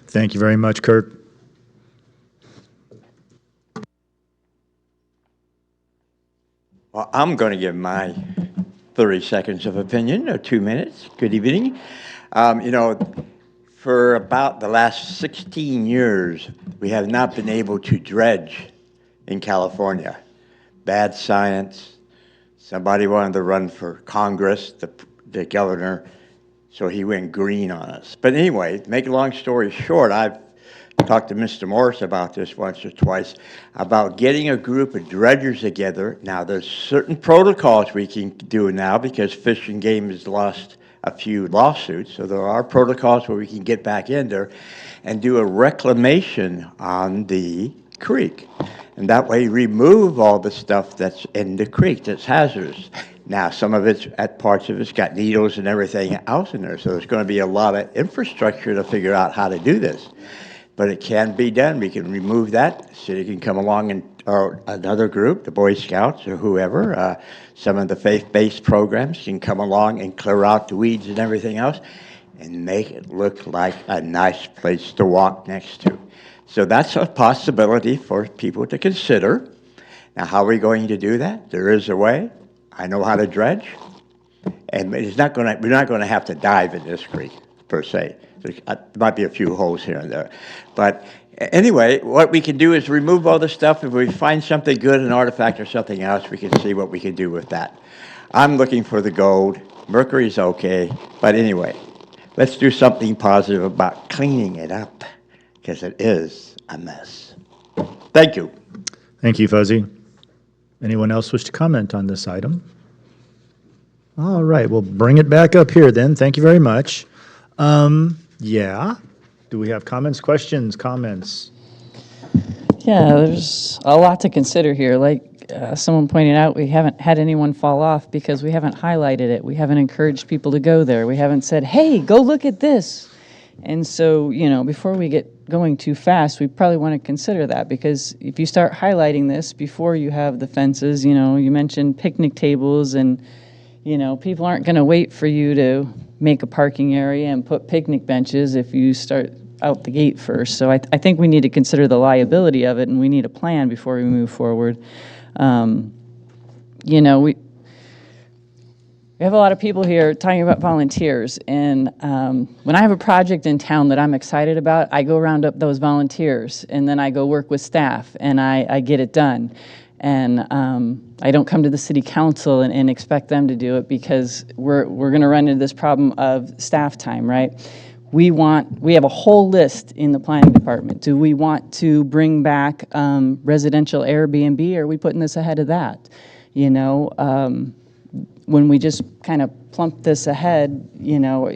Thank you very much, Kirk. Well, I'm going to give my 30 seconds of opinion, or 2 minutes. Good evening. You know, for about the last 16 years, we have not been able to dredge in California. Bad science. Somebody wanted to run for Congress, the governor, so he went green on us. But anyway, make a long story short, I've talked to Mr. Morris about this once or twice, about getting a group of dredgers together. Now, there's certain protocols we can do now because Fish and Game has lost a few lawsuits, so there are protocols where we can get back in there and do a reclamation on the creek. And that way remove all the stuff that's in the creek that's hazardous. Now, some of it's, at parts of it's got needles and everything else in there, so there's going to be a lot of infrastructure to figure out how to do this. But it can be done. We can remove that. The city can come along and, or another group, the Boy Scouts or whoever, some of the faith-based programs can come along and clear out the weeds and everything else and make it look like a nice place to walk next to. So that's a possibility for people to consider. Now, how are we going to do that? There is a way. I know how to dredge. And it's not going to, we're not going to have to dive in this creek, per se. There might be a few holes here and there. But anyway, what we can do is remove all the stuff. If we find something good, an artifact or something else, we can see what we can do with that. I'm looking for the gold. Mercury's okay. But anyway, let's do something positive about cleaning it up, because it is a mess. Thank you. Thank you, Fuzzy. Anyone else wish to comment on this item? All right, we'll bring it back up here then. Thank you very much. Yeah. Do we have comments, questions, comments? Yeah, there's a lot to consider here. Like someone pointed out, we haven't had anyone fall off because we haven't highlighted it. We haven't encouraged people to go there. We haven't said, hey, go look at this. And so, you know, before we get going too fast, we probably want to consider that, because if you start highlighting this before you have the fences, you know, you mentioned picnic tables, and, you know, people aren't going to wait for you to make a parking area and put picnic benches if you start out the gate first. So I think we need to consider the liability of it, and we need a plan before we move forward. You know, we have a lot of people here talking about volunteers, and when I have a project in town that I'm excited about, I go round up those volunteers, and then I go work with staff, and I get it done. And I don't come to the city council and expect them to do it, because we're going to run into this problem of staff time, right? We have a whole list in the planning department. Do we want to bring back residential Airbnb, or are we putting this ahead of that? You know, when we just kind of plump this ahead, you know,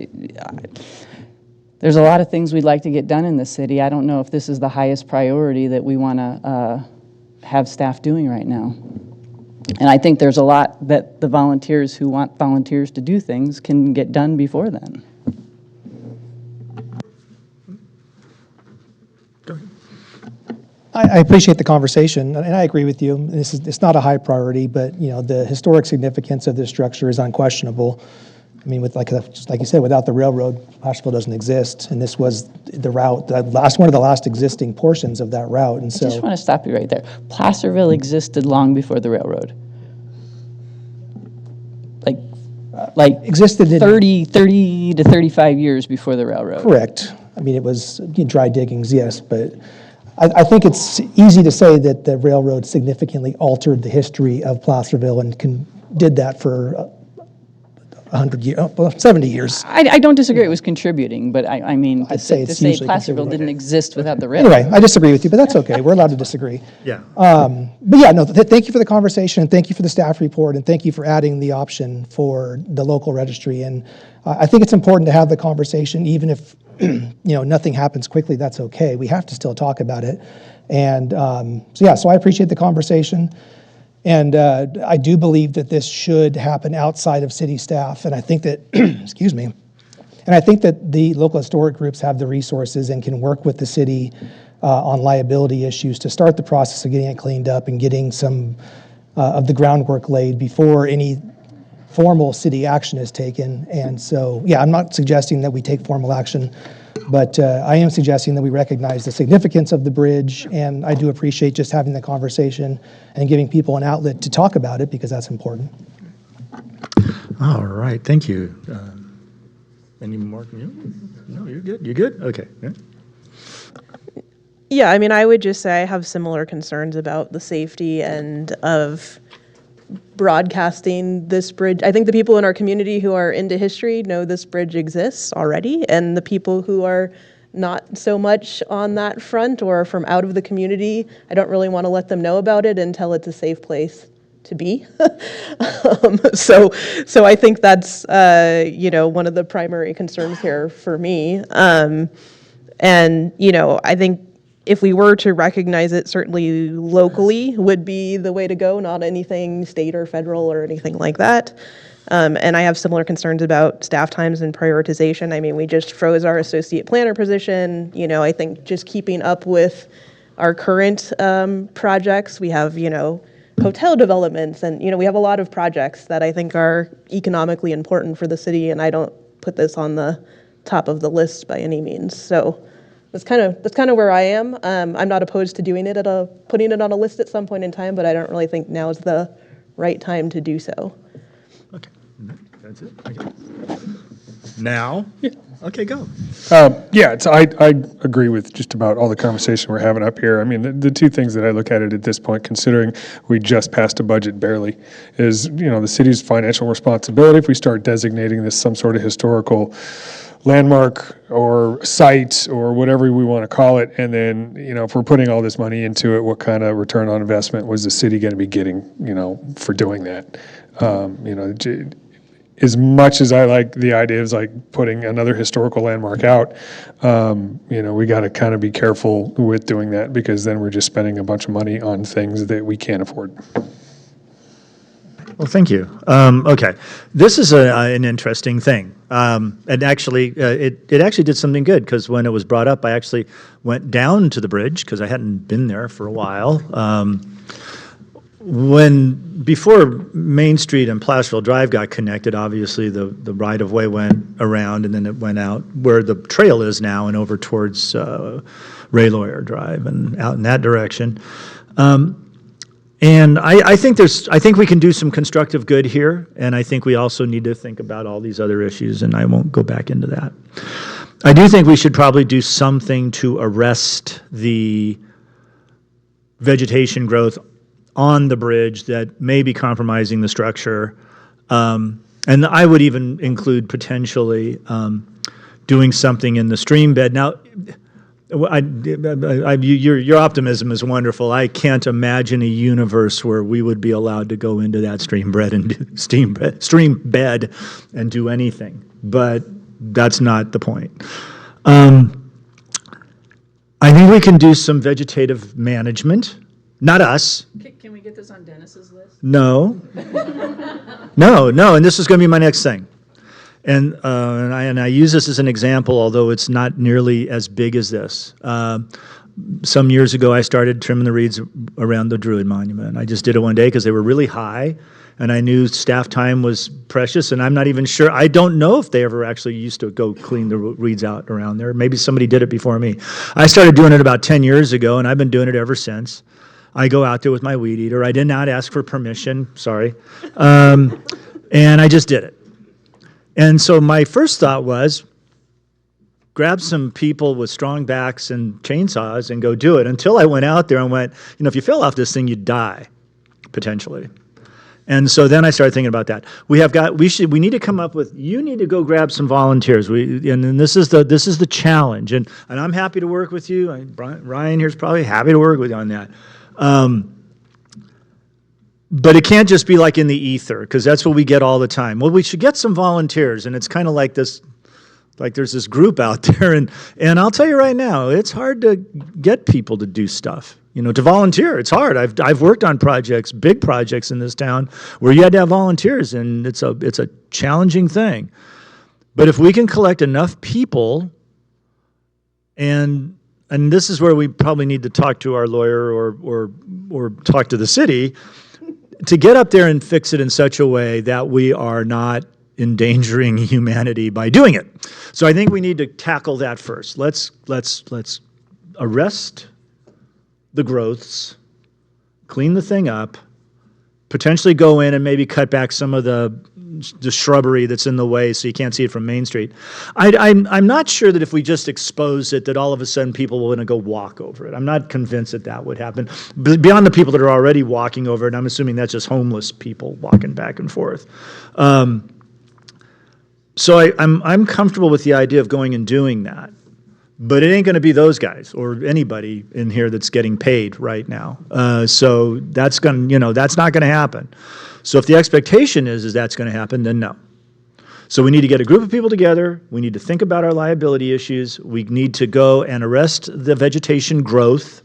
there's a lot of things we'd like to get done in the city. I don't know if this is the highest priority that we want to have staff doing right now. And I think there's a lot that the volunteers who want volunteers to do things can get done before then. I appreciate the conversation, and I agree with you. It's not a high priority, but you know, the historic significance of this structure is unquestionable. I mean, just like you said, without the railroad, Placerville doesn't exist, and this was the route, one of the last existing portions of that route. And so, I just want to stop you right there. Placerville existed long before the railroad. Like existed in 30 to 35 years before the railroad. Correct. I mean, it was dry diggings, yes, but I think it's easy to say that the railroad significantly altered the history of Placerville and did that for 100 years, 70 years. I don't disagree it was contributing, but I mean, I'd say it's say usually Placerville contributing. didn't exist without the railroad. Anyway, I disagree with you, but that's okay. We're allowed to disagree. Yeah. But yeah, no, thank you for the conversation, and thank you for the staff report, and thank you for adding the option for the local registry. And I think it's important to have the conversation, even if you know, nothing happens quickly, that's okay. We have to still talk about it. And so I appreciate the conversation. And I do believe that this should happen outside of city staff. And I think that, excuse me, and I think that the local historic groups have the resources and can work with the city on liability issues to start the process of getting it cleaned up and getting some of the groundwork laid before any formal city action is taken. And so, yeah, I'm not suggesting that we take formal action, but I am suggesting that we recognize the significance of the bridge, and I do appreciate just having the conversation and giving people an outlet to talk about it, because that's important. All right, thank you. Any more? No, you're good. You good? Okay. Yeah. Yeah, I mean, I would just say I have similar concerns about the safety and of broadcasting this bridge. I think the people in our community who are into history know this bridge exists already, and the people who are not so much on that front or from out of the community, I don't really want to let them know about it until it's a safe place to be. So I think that's one of the primary concerns here for me. And I think if we were to recognize it, certainly locally would be the way to go, not anything state or federal or anything like that. And I have similar concerns about staff times and prioritization. I mean, we just froze our associate planner position. I think just keeping up with our current projects, we have, hotel developments, and, we have a lot of projects that I think are economically important for the city, and I don't put this on the top of the list by any means. So that's kind of where I am. I'm not opposed to doing it putting it on a list at some point in time, but I don't really think now is the right time to do so. Okay, that's it. Okay. Now? Yeah. Okay, go. I agree with just about all the conversation we're having up here. I mean, the two things that I look at it at this point, considering we just passed a budget barely, is, the city's financial responsibility. If we start designating this some sort of historical landmark or site or whatever we want to call it, and then, if we're putting all this money into it, what kind of return on investment was the city going to be getting, for doing that? As much as I like the idea of like putting another historical landmark out, we got to kind of be careful with doing that, because then we're just spending a bunch of money on things that we can't afford. Well, thank you. Okay, this is an interesting thing, and actually, it actually did something good, because when it was brought up, I actually went down to the bridge because I hadn't been there for a while. Before Main Street and Placerville Drive got connected, obviously the right-of-way went around, and then it went out where the trail is now and over towards Ray Lawyer Drive and out in that direction. And I think we can do some constructive good here, and I think we also need to think about all these other issues, and I won't go back into that. I do think we should probably do something to arrest the vegetation growth on the bridge that may be compromising the structure. And I would even include potentially doing something in the stream bed. Now, your optimism is wonderful. I can't imagine a universe where we would be allowed to go into that stream bed and do anything. But that's not the point. I think we can do some vegetative management. Not us. Can we get this on Dennis's list? No. No, and this is going to be my next thing. And I use this as an example, although it's not nearly as big as this. Some years ago, I started trimming the reeds around the Druid Monument. I just did it one day because they were really high, and I knew staff time was precious, and I'm not even sure. I don't know if they ever actually used to go clean the reeds out around there. Maybe somebody did it before me. I started doing it about 10 years ago, and I've been doing it ever since. I go out there with my weed eater. I did not ask for permission, sorry. And I just did it. And so my first thought was, grab some people with strong backs and chainsaws and go do it, until I went out there and went, if you fell off this thing, you'd die, potentially. And so then I started thinking about that. We need to come up with, you need to go grab some volunteers. And this is the challenge. And I'm happy to work with you. Ryan here's probably happy to work with you on that. But it can't just be like in the ether, because that's what we get all the time. Well, we should get some volunteers, and it's kind of like this Like there's this group out there, and I'll tell you right now, it's hard to get people to do stuff. To volunteer, it's hard. I've worked on projects, big projects in this town, where you had to have volunteers, and it's a challenging thing. But if we can collect enough people, and this is where we probably need to talk to our lawyer or talk to the city, to get up there and fix it in such a way that we are not endangering humanity by doing it. So I think we need to tackle that first. Let's arrest the growths, clean the thing up, potentially go in and maybe cut back some of the shrubbery that's in the way so you can't see it from Main Street. I'm not sure that if we just expose it that all of a sudden people will want to go walk over it. I'm not convinced that would happen. Beyond the people that are already walking over it, I'm assuming that's just homeless people walking back and forth. So I'm comfortable with the idea of going and doing that. But it ain't going to be those guys or anybody in here that's getting paid right now. So that's not going to happen. So if the expectation is that's going to happen, then no. So we need to get a group of people together. We need to think about our liability issues. We need to go and arrest the vegetation growth.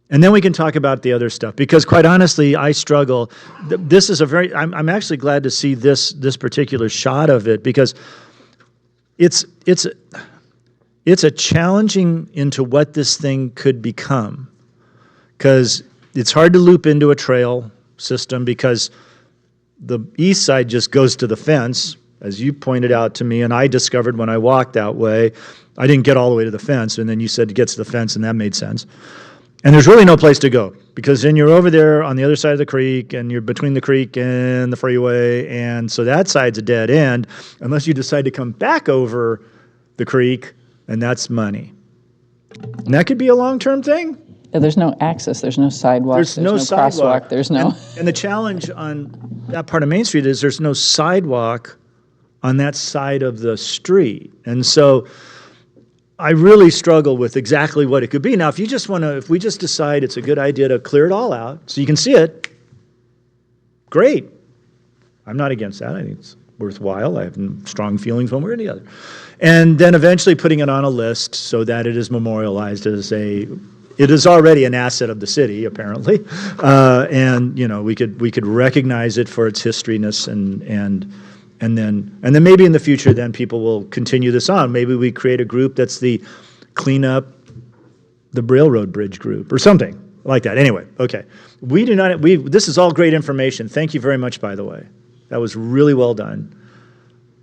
And then we can talk about the other stuff. Because quite honestly, I struggle. This is I'm actually glad to see this particular shot of it, because it's a challenging into what this thing could become, because it's hard to loop into a trail system because the east side just goes to the fence, as you pointed out to me, and I discovered when I walked that way. I didn't get all the way to the fence, and then you said it gets to the fence, and that made sense. And there's really no place to go, because then you're over there on the other side of the creek, and you're between the creek and the freeway, and so that side's a dead end, unless you decide to come back over the creek, and that's money. And that could be a long-term thing. Yeah, there's no access, there's no sidewalk, there's no crosswalk, there's no... And the challenge on that part of Main Street is there's no sidewalk on that side of the street. And so I really struggle with exactly what it could be. Now, if we just decide it's a good idea to clear it all out so you can see it, great. I'm not against that. I think it's worthwhile. I have strong feelings one way or the other. And then eventually putting it on a list so that it is memorialized as it is already an asset of the city, apparently. And we could recognize it for its historyness, and then maybe in the future, then people will continue this on. Maybe we create a group that's the clean up the railroad bridge group or something like that. Anyway, okay. This is all great information. Thank you very much, by the way. That was really well done.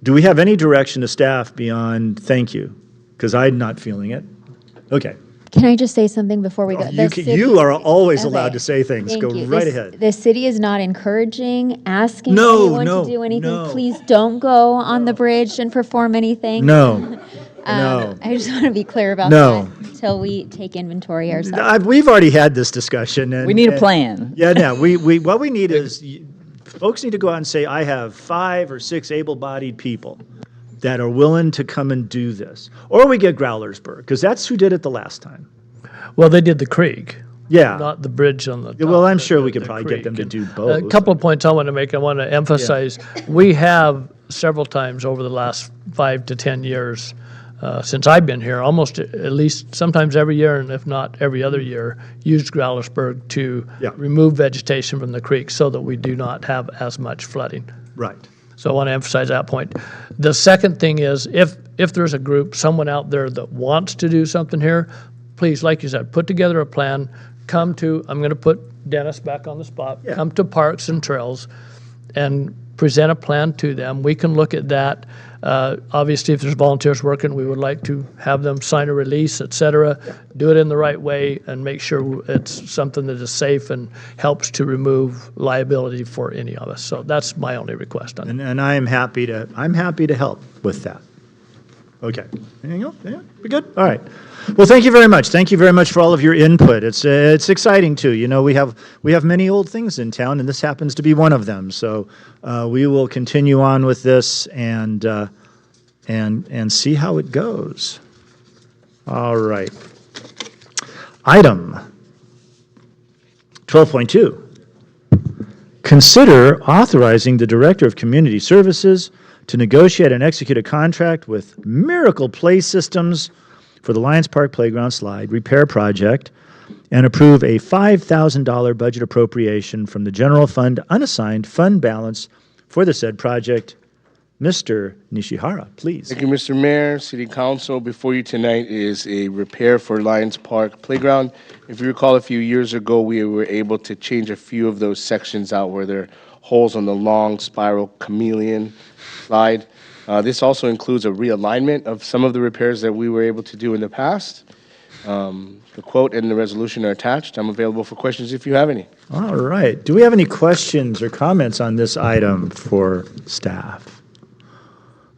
Do we have any direction to staff beyond thank you? Because I'm not feeling it. Okay. Can I just say something before we go? You are always allowed to say things. Thank Go you. right ahead. The city is not encouraging, asking anyone to do anything. No. Please don't go on the bridge and perform anything. No. I just want to be clear about No. that until we take inventory ourselves. We've already had this discussion. And, We need a plan. Yeah, no. What we need is folks need to go out and say, I have 5 or 6 able-bodied people that are willing to come and do this. Or we get Growlersburg, because that's who did it the last time. Well, they did the creek. Yeah. Not the bridge on the top. Well, I'm sure we could probably get them to do both. A couple of points I want to make. I want to emphasize, we have several times over the last 5 to 10 years, since I've been here, almost at least sometimes every year, and if not every other year, used Growlersburg to remove vegetation from the creek so that we do not have as much flooding. Right. So I want to emphasize that point. The second thing is, if there's a group, someone out there that wants to do something here, please, like you said, put together a plan. I'm going to put Dennis back on the spot. Yeah. Come to Parks and Trails and present a plan to them. We can look at that. Obviously, if there's volunteers working, we would like to have them sign a release, et cetera. Do it in the right way and make sure it's something that is safe and helps to remove liability for any of us. So that's my only request on it. And I'm happy to help with that. Okay. Anything else? Yeah, we good? All right. Well, thank you very much. Thank you very much for all of your input. It's exciting too. We have many old things in town, and this happens to be one of them. So we will continue on with this and see how it goes. All right. Item 12.2. Consider authorizing the Director of Community Services to negotiate and execute a contract with Miracle Play Systems for the Lions Park Playground Slide Repair Project and approve a $5,000 budget appropriation from the general fund unassigned fund balance for the said project. Mr. Nishihara, please. Thank you, Mr. Mayor, City Council. Before you tonight is a repair for Lions Park Playground. If you recall, a few years ago, we were able to change a few of those sections out where there are holes on the long spiral chameleon slide. This also includes a realignment of some of the repairs that we were able to do in the past. The quote and the resolution are attached. I'm available for questions if you have any. All right. Do we have any questions or comments on this item for staff?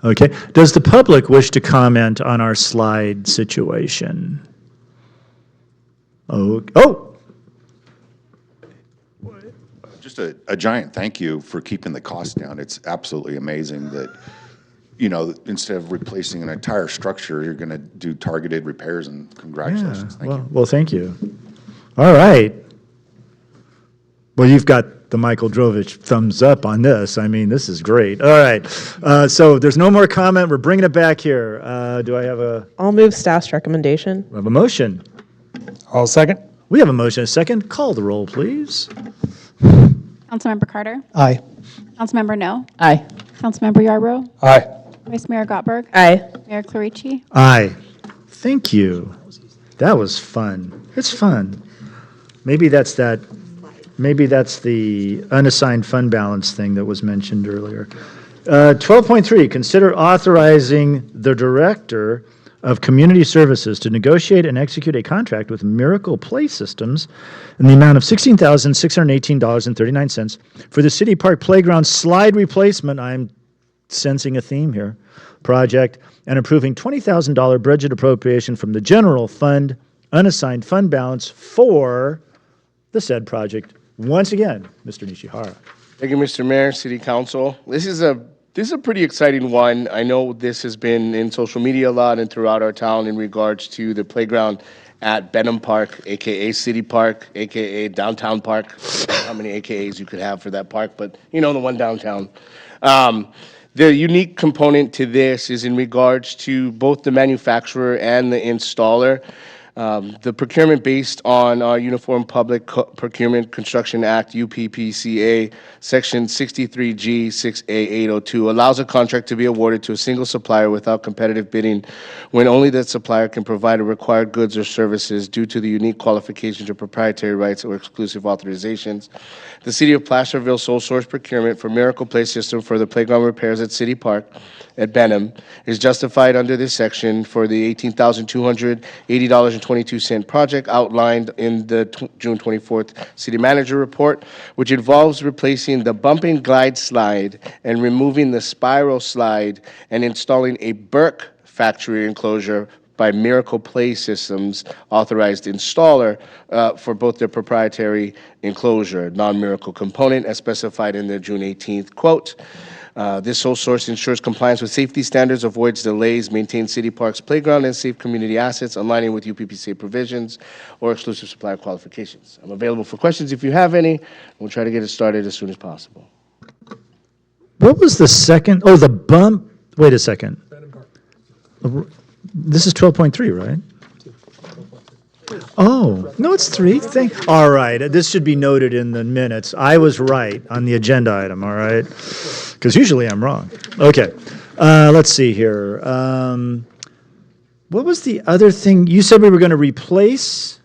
Okay. Does the public wish to comment on our slide situation? Oh. Just a giant thank you for keeping the cost down. It's absolutely amazing that, you know, instead of replacing an entire structure, you're going to do targeted repairs, and congratulations. Thank you. Well, thank you. All right. Well, you've got the Michael Drovich thumbs up on this. I mean, this is great. All right. So there's no more comment. We're bringing it back here. Do I have a... I'll move staff's recommendation. We have a motion. I'll second. We have a motion, a second. Call the roll, please. Councilmember Carter? Aye. Councilmember No? Aye. Councilmember Yarbrough? Aye. Vice Mayor Gottberg? Aye. Mayor Clarici? Aye. Thank you. That was fun. It's fun. Maybe that's the unassigned fund balance thing that was mentioned earlier. 12.3, consider authorizing the Director of Community Services to negotiate and execute a contract with Miracle Play Systems in the amount of $16,618.39 for the City Park Playground Slide Replacement, I'm sensing a theme here, project, and approving $20,000 budget appropriation from the general fund unassigned fund balance for the said project. Once again, Mr. Nishihara. Thank you, Mr. Mayor, City Council. This is a pretty exciting one. I know this has been in social media a lot and throughout our town in regards to the playground at Benham Park, AKA City Park, AKA Downtown Park. I don't know how many AKAs you could have for that park, but you know the one downtown. The unique component to this is in regards to both the manufacturer and the installer. The procurement based on our Uniform Public Procurement Construction Act, UPPCA, Section 63G 6A802, allows a contract to be awarded to a single supplier without competitive bidding when only that supplier can provide the required goods or services due to the unique qualifications or proprietary rights or exclusive authorizations. The City of Placerville sole source procurement for Miracle Play System for the playground repairs at City Park at Benham is justified under this section for the $18,280.22 project outlined in the June 24th City Manager Report, which involves replacing the bump and glide slide and removing the spiral slide and installing a Burke factory enclosure by Miracle Play Systems, authorized installer for both their proprietary enclosure, non-Miracle component, as specified in the June 18th quote. This sole source ensures compliance with safety standards, avoids delays, maintains City Park's playground and safe community assets, aligning with UPPCA provisions or exclusive supplier qualifications. I'm available for questions if you have any. We'll try to get it started as soon as possible. What was the second? Oh, the bump. Wait a second. This is 12.3, right? Oh, no, it's 3. All right. This should be noted in the minutes. I was right on the agenda item, all right? Because usually I'm wrong. Okay. Let's see here. What was the other thing? You said we were going to replace...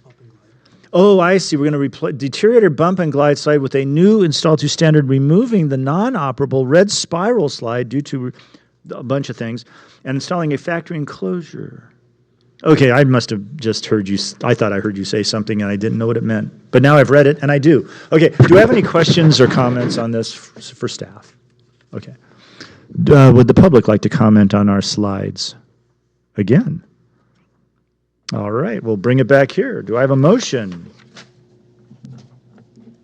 Oh, I see. We're going to replace deteriorated bump and glide slide with a new installed to standard, removing the non-operable red spiral slide due to a bunch of things, and installing a factory enclosure. Okay, I must have just heard you. I thought I heard you say something and I didn't know what it meant. But now I've read it and I do. Okay, do I have any questions or comments on this for staff? Okay. Would the public like to comment on our slides again? All right, we'll bring it back here. Do I have a motion?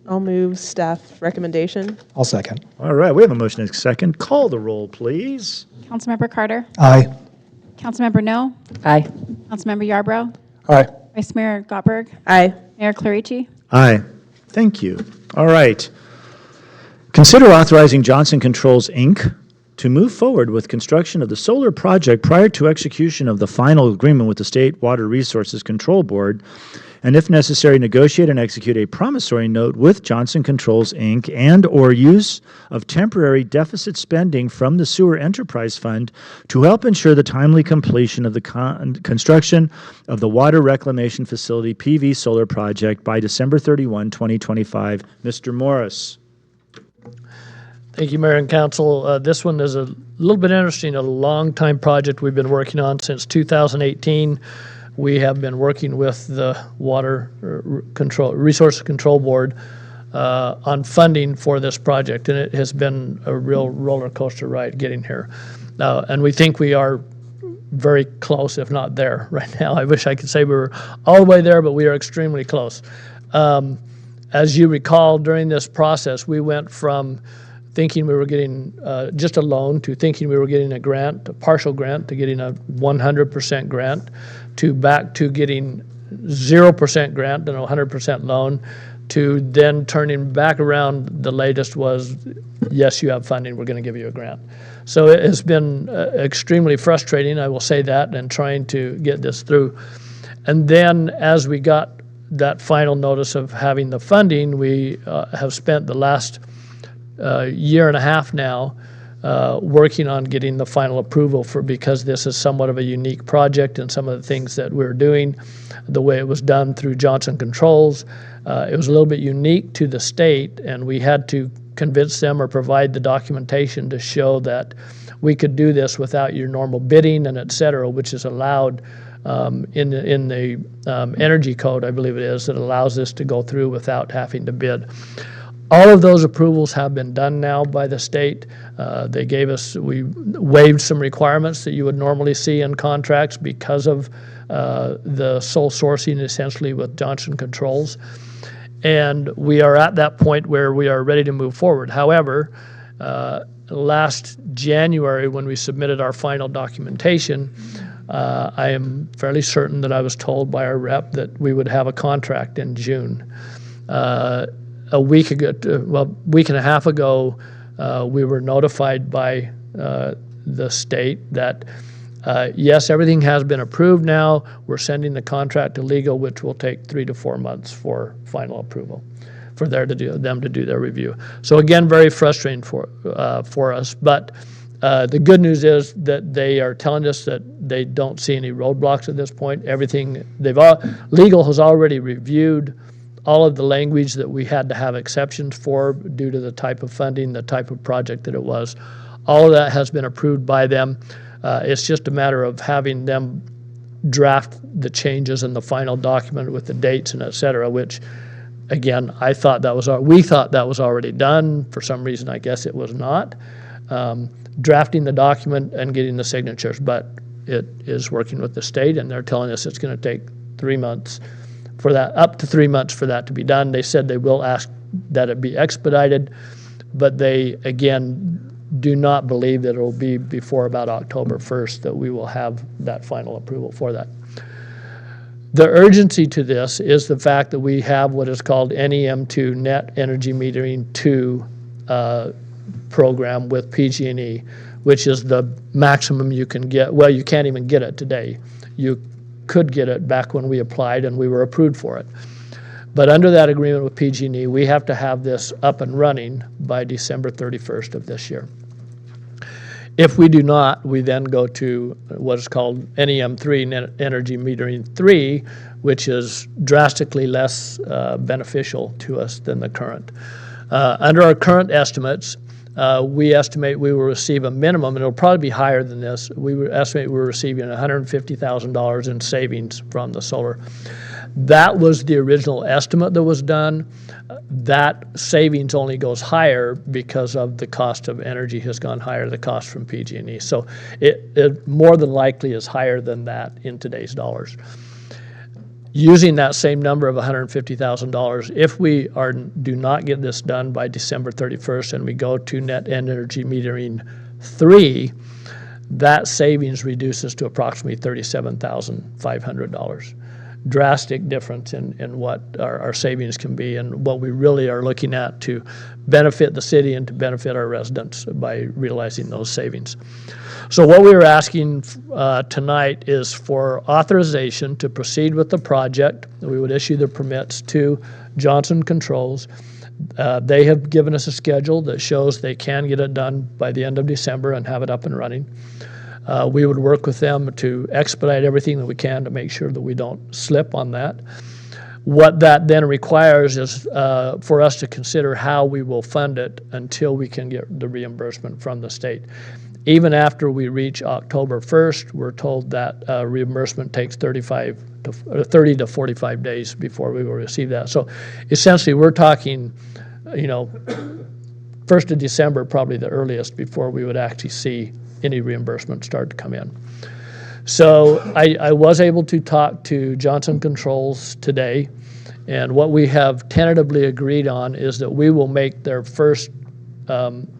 I'll move staff recommendation. I'll second. All right, we have a motion and a second. Call the roll, please. Councilmember Carter? Aye. Councilmember No? Aye. Councilmember Yarbrough? Aye. Vice Mayor Gottberg? Aye. Mayor Clarici? Aye. Thank you. All right. Consider authorizing Johnson Controls, Inc. to move forward with construction of the solar project prior to execution of the final agreement with the State Water Resources Control Board, and if necessary, negotiate and execute a promissory note with Johnson Controls, Inc., and/or use of temporary deficit spending from the Sewer Enterprise Fund to help ensure the timely completion of the construction of the Water Reclamation Facility PV solar project by December 31, 2025. Mr. Morris. Thank you, Mayor and Council. This one is a little bit interesting, a long-time project we've been working on since 2018. We have been working with the Water Resource Control Board on funding for this project, and it has been a real roller coaster ride getting here. And we think we are very close, if not there right now. I wish I could say we were all the way there, but we are extremely close. As you recall, during this process, we went from thinking we were getting just a loan to thinking we were getting a grant, a partial grant, to getting a 100% grant, to back to getting 0% grant and a 100% loan, to then turning back around. The latest was, yes, you have funding, we're going to give you a grant. So it has been extremely frustrating, I will say that, and trying to get this through. And then as we got that final notice of having the funding, we have spent the last year and a half now working on getting the final approval because this is somewhat of a unique project, and some of the things that we're doing, the way it was done through Johnson Controls, it was a little bit unique to the state, and we had to convince them or provide the documentation to show that we could do this without your normal bidding and et cetera, which is allowed in the energy code, I believe it is, that allows this to go through without having to bid. All of those approvals have been done now by the state. We waived some requirements that you would normally see in contracts because of the sole sourcing essentially with Johnson Controls. And we are at that point where we are ready to move forward. However, last January when we submitted our final documentation, I am fairly certain that I was told by our rep that we would have a contract in June. A week and a half ago, we were notified by the state that yes, everything has been approved now. We're sending the contract to legal, which will take 3 to 4 months for final approval, for them to do their review. So again, very frustrating for us. But the good news is that they are telling us that they don't see any roadblocks at this point. Legal has already reviewed all of the language that we had to have exceptions for due to the type of funding, the type of project that it was. All of that has been approved by them. It's just a matter of having them draft the changes in the final document with the dates and et cetera, which, again, we thought that was already done. For some reason, I guess it was not. Drafting the document and getting the signatures, but it is working with the state, and they're telling us it's going to take 3 months for that, up to 3 months for that to be done. They said they will ask that it be expedited, but they, again, do not believe that it will be before about October 1st that we will have that final approval for that. The urgency to this is the fact that we have what is called NEM2, Net Energy Metering 2 program with PG&E, which is the maximum you can get. Well, you can't even get it today. You could get it back when we applied and we were approved for it. But under that agreement with PG&E, we have to have this up and running by December 31st of this year. If we do not, we then go to what is called NEM3, Net Energy Metering 3, which is drastically less beneficial to us than the current. Under our current estimates, we estimate we will receive a minimum, and it'll probably be higher than this. We estimate we're receiving $150,000 in savings from the solar. That was the original estimate that was done. That savings only goes higher because of the cost of energy has gone higher, the cost from PG&E. So it more than likely is higher than that in today's dollars. Using that same number of $150,000, if we do not get this done by December 31st and we go to Net Energy Metering 3, that savings reduces to approximately $37,500. drastic difference in what our savings can be and what we really are looking at to benefit the city and to benefit our residents by realizing those savings. So what we are asking tonight is for authorization to proceed with the project. We would issue the permits to Johnson Controls. They have given us a schedule that shows they can get it done by the end of December and have it up and running. We would work with them to expedite everything that we can to make sure that we don't slip on that. What that then requires is for us to consider how we will fund it until we can get the reimbursement from the state. Even after we reach October 1st, we're told that reimbursement takes 30 to 45 days before we will receive that. So essentially, we're talking, 1st of December, probably the earliest, before we would actually see any reimbursement start to come in. So I was able to talk to Johnson Controls today, and what we have tentatively agreed on is that we will make their first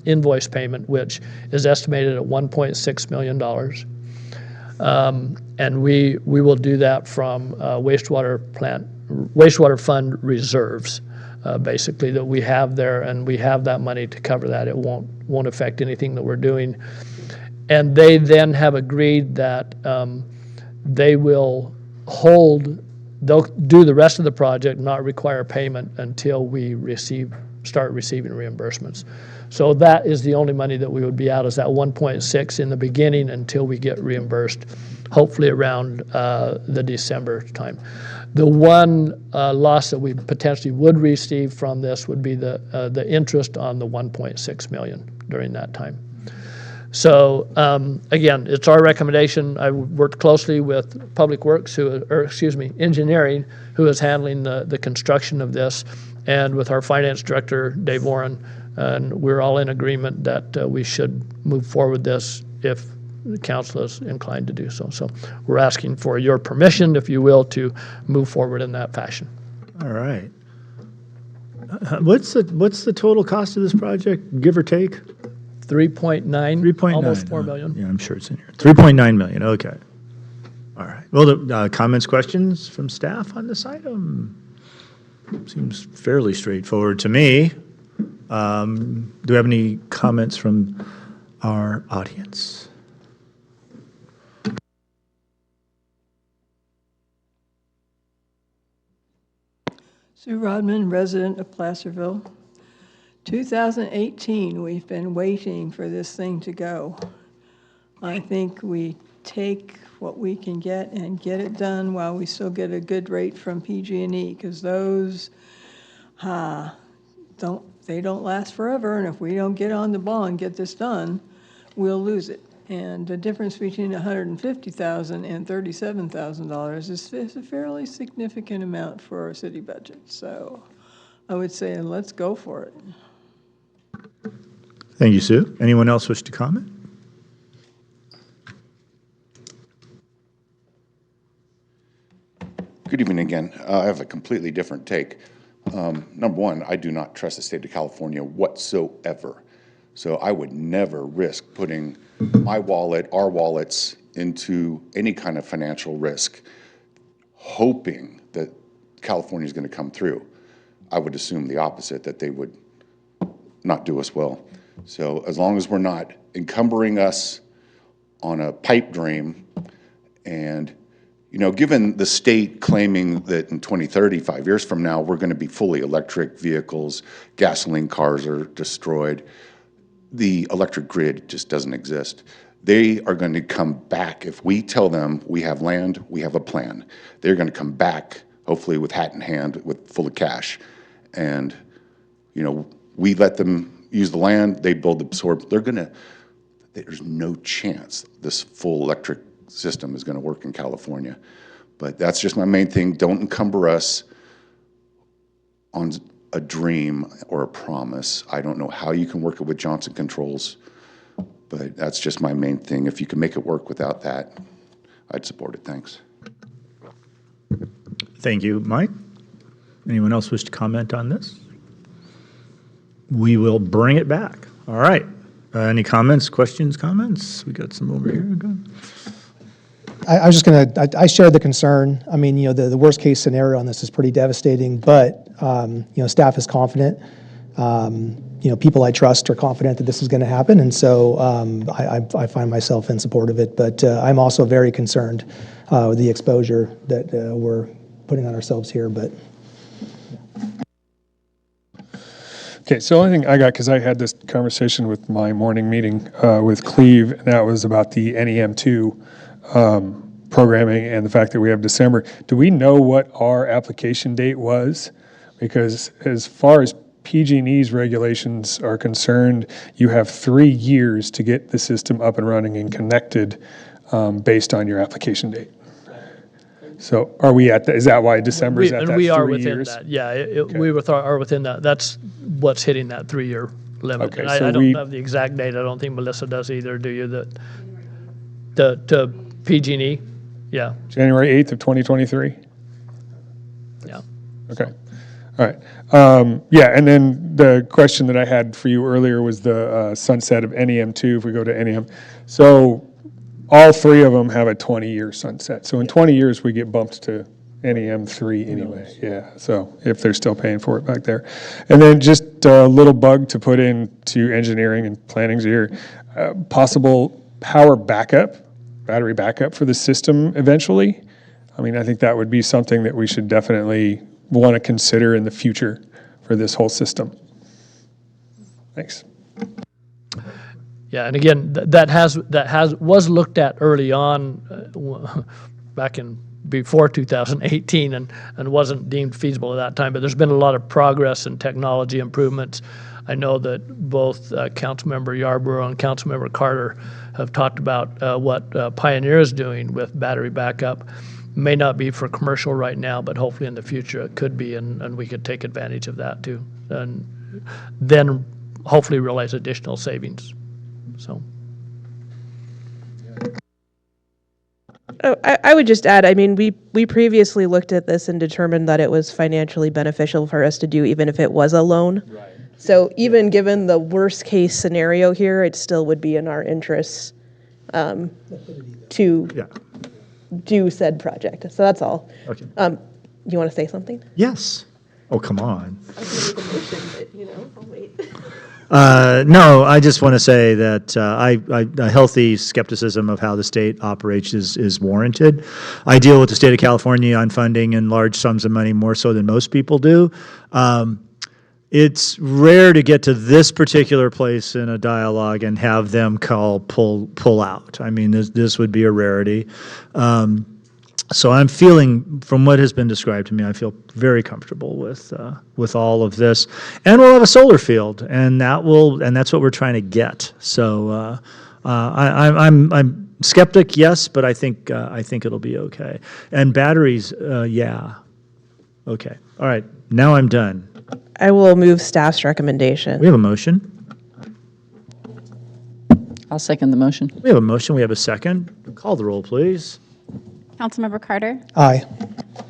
invoice payment, which is estimated at $1.6 million. And we will do that from wastewater fund reserves, basically, that we have there, and we have that money to cover that. It won't affect anything that we're doing. And they then have agreed that they will they'll do the rest of the project, not require payment until we start receiving reimbursements. So that is the only money that we would be out, is that 1.6 in the beginning until we get reimbursed, hopefully around the December time. The one loss that we potentially would receive from this would be the interest on the 1.6 million during that time. So again, it's our recommendation. I worked closely with Public Works, Engineering, who is handling the construction of this, and with our Finance Director, Dave Warren, and we're all in agreement that we should move forward this if the council is inclined to do so. So we're asking for your permission, if you will, to move forward in that fashion. All right. What's the total cost of this project, give or take? 3.9, almost 4 million. Yeah, I'm sure it's in here. 3.9 million, okay. All right. Well, the comments, questions from staff on this item? Seems fairly straightforward to me. Do we have any comments from our audience? Sue Rodman, resident of Placerville. 2018, we've been waiting for this thing to go. I think we take what we can get and get it done while we still get a good rate from PG&E, because those they don't last forever, and if we don't get on the ball and get this done, we'll lose it. And the difference between $150,000 and $37,000 is a fairly significant amount for our city budget. So I would say let's go for it. Thank you, Sue. Anyone else wish to comment? Good evening again. I have a completely different take. Number one, I do not trust the state of California whatsoever. So I would never risk putting my wallet, our wallets, into any kind of financial risk, hoping that California is going to come through. I would assume the opposite, that they would not do us well. So as long as we're not encumbering us on a pipe dream, and given the state claiming that in 2030, 5 years from now, we're going to be fully electric vehicles, gasoline cars are destroyed, the electric grid just doesn't exist. They are going to come back. If we tell them we have land, we have a plan, they're going to come back, hopefully with hat in hand, full of cash. And, we let them use the land, they build the absorb. There's no chance this full electric system is going to work in California. But that's just my main thing. Don't encumber us on a dream or a promise. I don't know how you can work it with Johnson Controls, but that's just my main thing. If you can make it work without that, I'd support it. Thanks. Thank you, Mike. Anyone else wish to comment on this? We will bring it back. All right. Any comments, questions, comments? We got some over here. Good. I was just I share the concern. I mean, the worst case scenario on this is pretty devastating, but, staff is confident. People I trust are confident that this is going to happen, and so I find myself in support of it. But I'm also very concerned with the exposure that we're putting on ourselves here. But Okay, so the only thing I got, because I had this conversation with my morning meeting with Cleve, and that was about the NEM2 programming and the fact that we have December. Do we know what our application date was? Because as far as PG&E's regulations are concerned, you have 3 years to get the system up and running and connected based on your application date. So are we at is that why December is at that 3 years? We are within that, yeah. We are within that. That's what's hitting that 3-year limit. Okay, And so I don't have the exact date. I don't think Melissa does either, do you? The PG&E? Yeah. January 8th of 2023? Yeah. Okay. All right. Yeah, and then the question that I had for you earlier was the sunset of NEM2, if we go to NEM. So all 3 of them have a 20-year sunset. So in 20 years, we get bumped to NEM3 anyway. Yeah, so if they're still paying for it back there. And then just a little bug to put into engineering and planning's here, possible power backup, battery backup for the system eventually. I mean, I think that would be something that we should definitely want to consider in the future for this whole system. Thanks. Yeah, and again, that was looked at early on, back in before 2018, and wasn't deemed feasible at that time. But there's been a lot of progress and technology improvements. I know that both Councilmember Yarborough and Councilmember Carter have talked about what Pioneer is doing with battery backup. May not be for commercial right now, but hopefully in the future it could be, and we could take advantage of that too, and then hopefully realize additional savings. So. Oh, I would just add, I mean, we previously looked at this and determined that it was financially beneficial for us to do, even if it was a loan. Right. So even given the worst case scenario here, it still would be in our interests to do said project. So that's all. Okay. You want to say something? Yes. Oh, come on. I can make a motion, but, I'll wait. No, I just want to say that a healthy skepticism of how the state operates is warranted. I deal with the state of California on funding in large sums of money more so than most people do. It's rare to get to this particular place in a dialogue and have them pull out. I mean, this would be a rarity. So I'm feeling, from what has been described to me, I feel very comfortable with all of this. And we'll have a solar field, and that's what we're trying to get. So I'm skeptic, yes, but I think it'll be okay. And batteries, yeah. Okay. All right. Now I'm done. I will move staff's recommendation. We have a motion. I'll second the motion. We have a motion. We have a second. Call the roll, please. Councilmember Carter? Aye.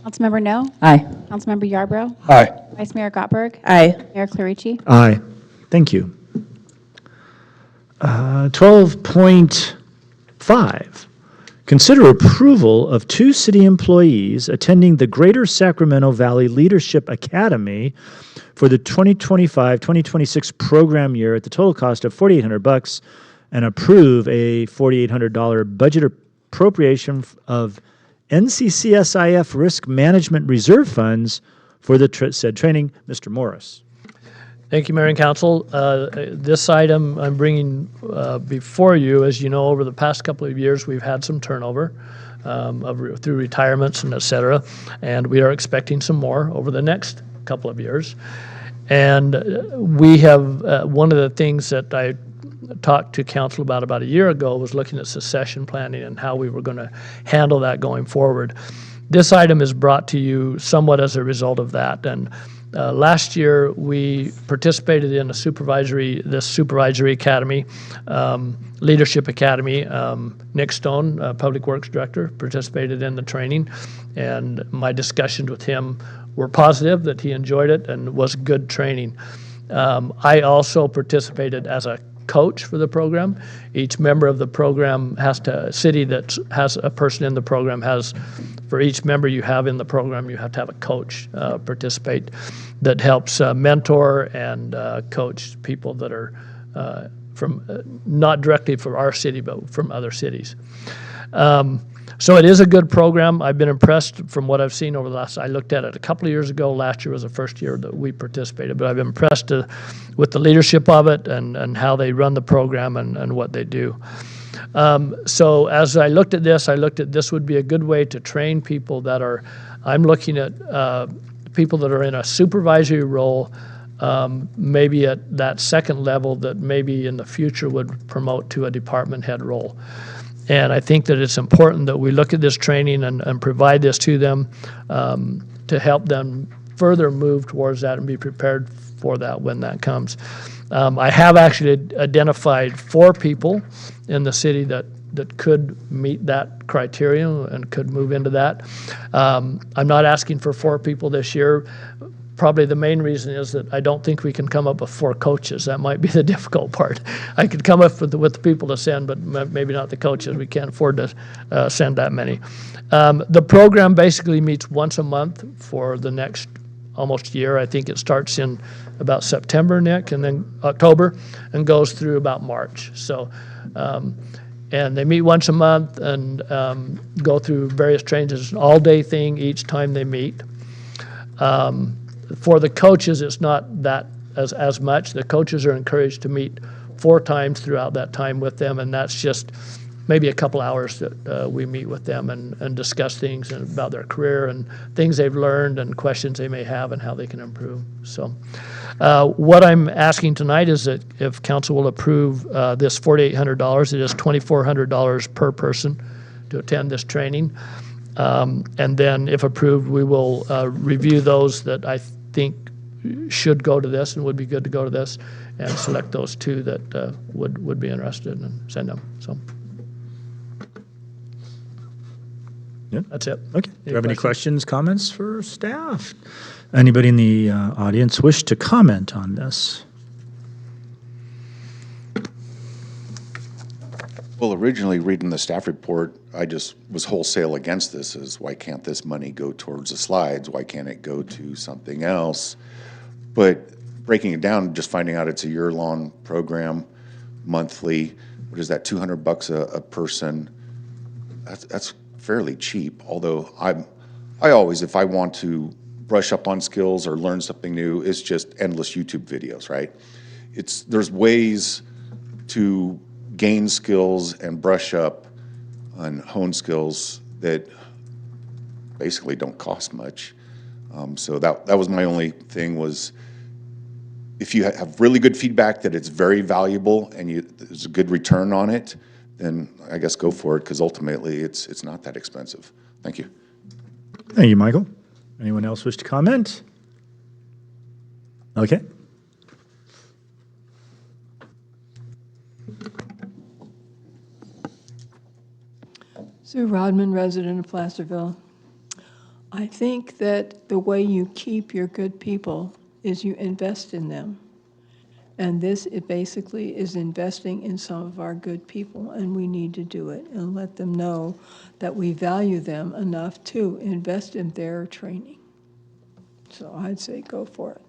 Councilmember No? Aye. Councilmember Yarborough? Aye. Vice Mayor Gottberg? Aye. Mayor Clarici? Aye. Thank you. 12.5. Consider approval of 2 city employees attending the Greater Sacramento Valley Leadership Academy for the 2025-2026 program year at the total cost of $4,800 and approve a $4,800 budget appropriation of NCCSIF Risk Management Reserve Funds for the said training. Mr. Morris. Thank you, Mayor and Council. This item I'm bringing before you, as you know, over the past couple of years, we've had some turnover through retirements and et cetera, and we are expecting some more over the next couple of years. And we have, one of the things that I talked to council about a year ago was looking at succession planning and how we were going to handle that going forward. This item is brought to you somewhat as a result of that. And last year, we participated in this supervisory academy, leadership academy. Nick Stone, Public Works Director, participated in the training, and my discussions with him were positive, that he enjoyed it and was good training. I also participated as a coach for the program. Each member of the program city that has a person in the program has, for each member you have in the program, you have to have a coach participate that helps mentor and coach people that are from not directly from our city, but from other cities. So it is a good program. I've been impressed from what I've seen over the last, I looked at it a couple of years ago. Last year was the first year that we participated, but I've been impressed with the leadership of it and how they run the program and what they do. So as I looked at this would be a good way to train people that are, I'm looking at people that are in a supervisory role, maybe at that second level that maybe in the future would promote to a department head role. And I think that it's important that we look at this training and provide this to them to help them further move towards that and be prepared for that when that comes. I have actually identified 4 people in the city that could meet that criteria and could move into that. I'm not asking for 4 people this year. Probably the main reason is that I don't think we can come up with 4 coaches. That might be the difficult part. I could come up with the people to send, but maybe not the coaches. We can't afford to send that many. The program basically meets once a month for the next almost year. I think it starts in about September, Nick, and then October, and goes through about March. So, and they meet once a month and go through various trainings. It's an all-day thing each time they meet. For the coaches, it's not that as much. The coaches are encouraged to meet 4 times throughout that time with them, and that's just maybe a couple hours that we meet with them and discuss things about their career and things they've learned and questions they may have and how they can improve. So what I'm asking tonight is that if council will approve this $4,800, it is $2,400 per person to attend this training. And then if approved, we will review those that I think should go to this and would be good to go to this and select those 2 that would be interested and send them. So. Yeah. That's it. Okay. Do you have any questions, comments for staff? Anybody in the audience wish to comment on this? Well, originally reading the staff report, I just was wholesale against this. Is why can't this money go towards the slides? Why can't it go to something else? But breaking it down, just finding out it's a year-long program, monthly. What is that? $200 a person. That's fairly cheap. Although I always, if I want to brush up on skills or learn something new, it's just endless YouTube videos, right? There's ways to gain skills and brush up and hone skills that basically don't cost much. So that was my only thing was if you have really good feedback that it's very valuable and there's a good return on it, then I guess go for it because ultimately it's not that expensive. Thank you. Thank you, Michael. Anyone else wish to comment? Okay. Sue Rodman, resident of Placerville. I think that the way you keep your good people is you invest in them. And this, it basically is investing in some of our good people, and we need to do it and let them know that we value them enough to invest in their training. So I'd say go for it.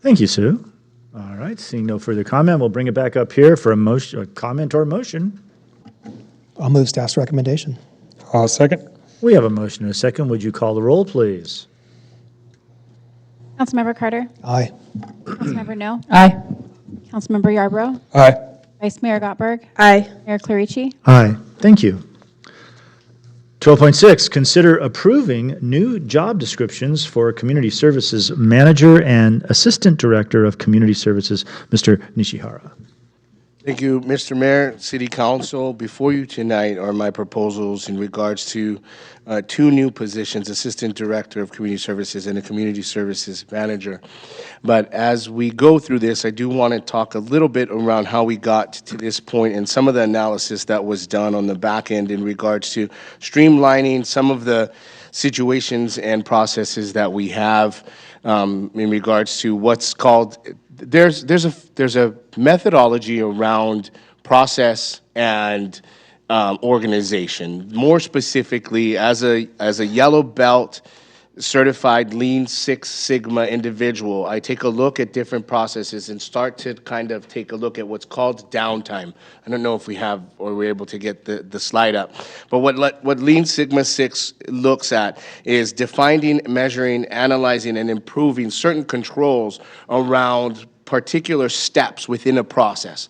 Thank you, Sue. All right, seeing no further comment, we'll bring it back up here for a motion, a comment or motion. I'll move staff's recommendation. I'll second. We have a motion and a second. Would you call the roll, please? Councilmember Carter? Aye. Councilmember No? Aye. Councilmember Yarbrough? Aye. Vice Mayor Gottberg? Aye. Mayor Clarici? Aye. Thank you. 12.6, consider approving new job descriptions for Community Services Manager and Assistant Director of Community Services, Mr. Nishihara. Thank you, Mr. Mayor, City Council. Before you tonight are my proposals in regards to 2 new positions, Assistant Director of Community Services and a Community Services Manager. But as we go through this, I do want to talk a little bit around how we got to this point and some of the analysis that was done on the back end in regards to streamlining some of the situations and processes that we have in regards to what's called there's a methodology around process and organization. More specifically, as a yellow belt certified Lean Six Sigma individual, I take a look at different processes and start to kind of take a look at what's called downtime. I don't know if we have or we're able to get the slide up, but what Lean Sigma 6 looks at is defining, measuring, analyzing, and improving certain controls around particular steps within a process.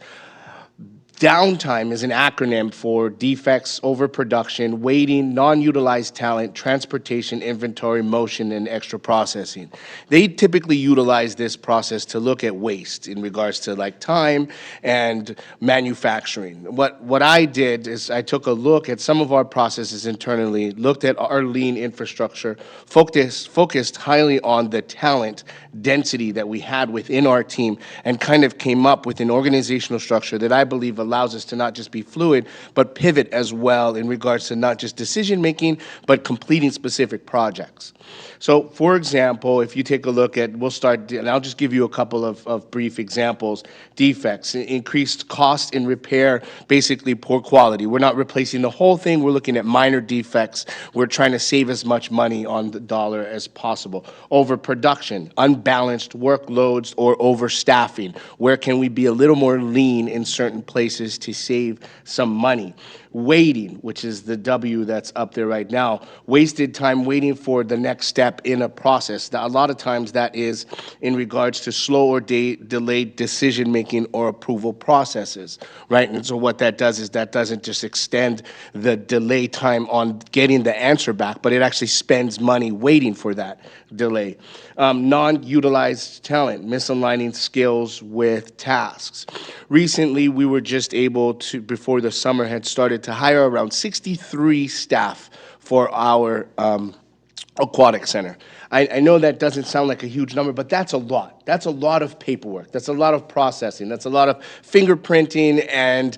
Downtime is an acronym for defects, overproduction, waiting, non-utilized talent, transportation, inventory, motion, and extra processing. They typically utilize this process to look at waste in regards to like time and manufacturing. What I did is I took a look at some of our processes internally, looked at our lean infrastructure, focused highly on the talent density that we had within our team, and kind of came up with an organizational structure that I believe allows us to not just be fluid, but pivot as well in regards to not just decision making, but completing specific projects. So, for example, if you take a look at, we'll start, and I'll just give you a couple of brief examples. Defects, increased cost in repair, basically poor quality. We're not replacing the whole thing, we're looking at minor defects. We're trying to save as much money on the dollar as possible. Overproduction, unbalanced workloads, or overstaffing. Where can we be a little more lean in certain places to save some money? Waiting, which is the W that's up there right now, wasted time waiting for the next step in a process. Now, a lot of times that is in regards to slow or delayed decision-making or approval processes, right? And so what that does is that doesn't just extend the delay time on getting the answer back, but it actually spends money waiting for that delay. Non-utilized talent, misaligning skills with tasks. Recently, we were just able to, before the summer had started, to hire around 63 staff for our aquatic center. I know that doesn't sound like a huge number, but that's a lot. That's a lot of paperwork. That's a lot of processing. That's a lot of fingerprinting and,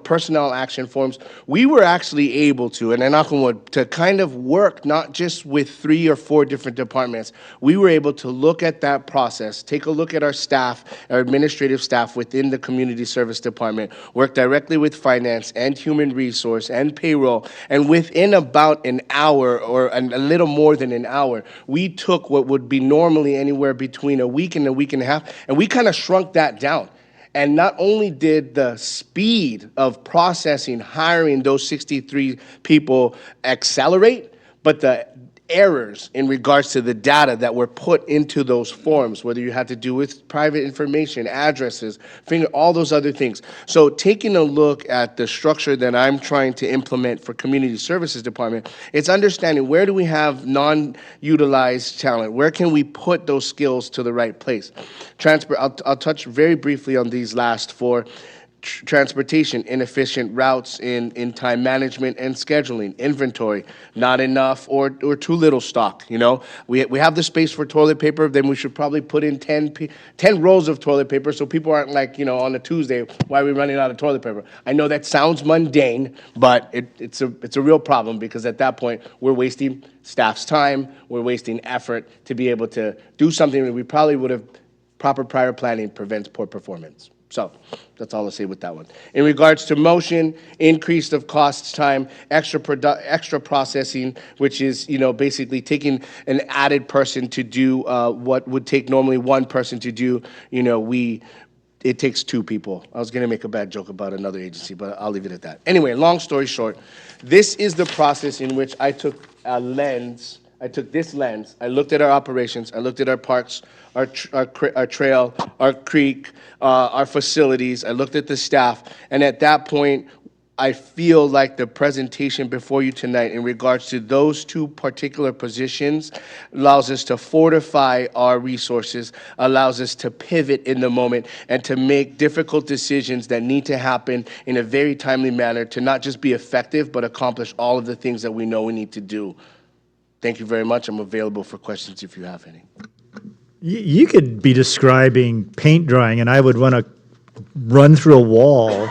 personnel action forms. We were actually able to, and knock on wood, to kind of work not just with 3 or 4 different departments. We were able to look at that process, take a look at our staff, our administrative staff within the community service department, work directly with finance and human resource and payroll, and within about an hour or a little more than an hour, we took what would be normally anywhere between a week and a week and a half, and we kind of shrunk that down. And not only did the speed of processing, hiring those 63 people accelerate, but the errors in regards to the data that were put into those forms, whether you had to do with private information, addresses, all those other things. So taking a look at the structure that I'm trying to implement for Community Services Department, it's understanding where do we have non-utilized talent? Where can we put those skills to the right place? I'll touch very briefly on these last 4. Transportation, inefficient routes in time management and scheduling, inventory, not enough or too little stock. We have the space for toilet paper, then we should probably put in 10 rolls of toilet paper so people aren't like, on a Tuesday, why are we running out of toilet paper? I know that sounds mundane, but it's a real problem because at that point, we're wasting staff's time, we're wasting effort to be able to do something that we probably would have, proper prior planning prevents poor performance. So that's all I'll say with that one. In regards to motion, increase of costs, time, extra processing, which is, basically taking an added person to do what would take normally one person to do. It takes 2 people. I was going to make a bad joke about another agency, but I'll leave it at that. Anyway, long story short, this is the process in which I took a lens. I took this lens. I looked at our operations. I looked at our parks, our trail, our creek, our facilities. I looked at the staff. And at that point, I feel like the presentation before you tonight in regards to those 2 particular positions allows us to fortify our resources, allows us to pivot in the moment, and to make difficult decisions that need to happen in a very timely manner to not just be effective, but accomplish all of the things that we know we need to do. Thank you very much. I'm available for questions if you have any. You could be describing paint drying, and I would want to run through a wall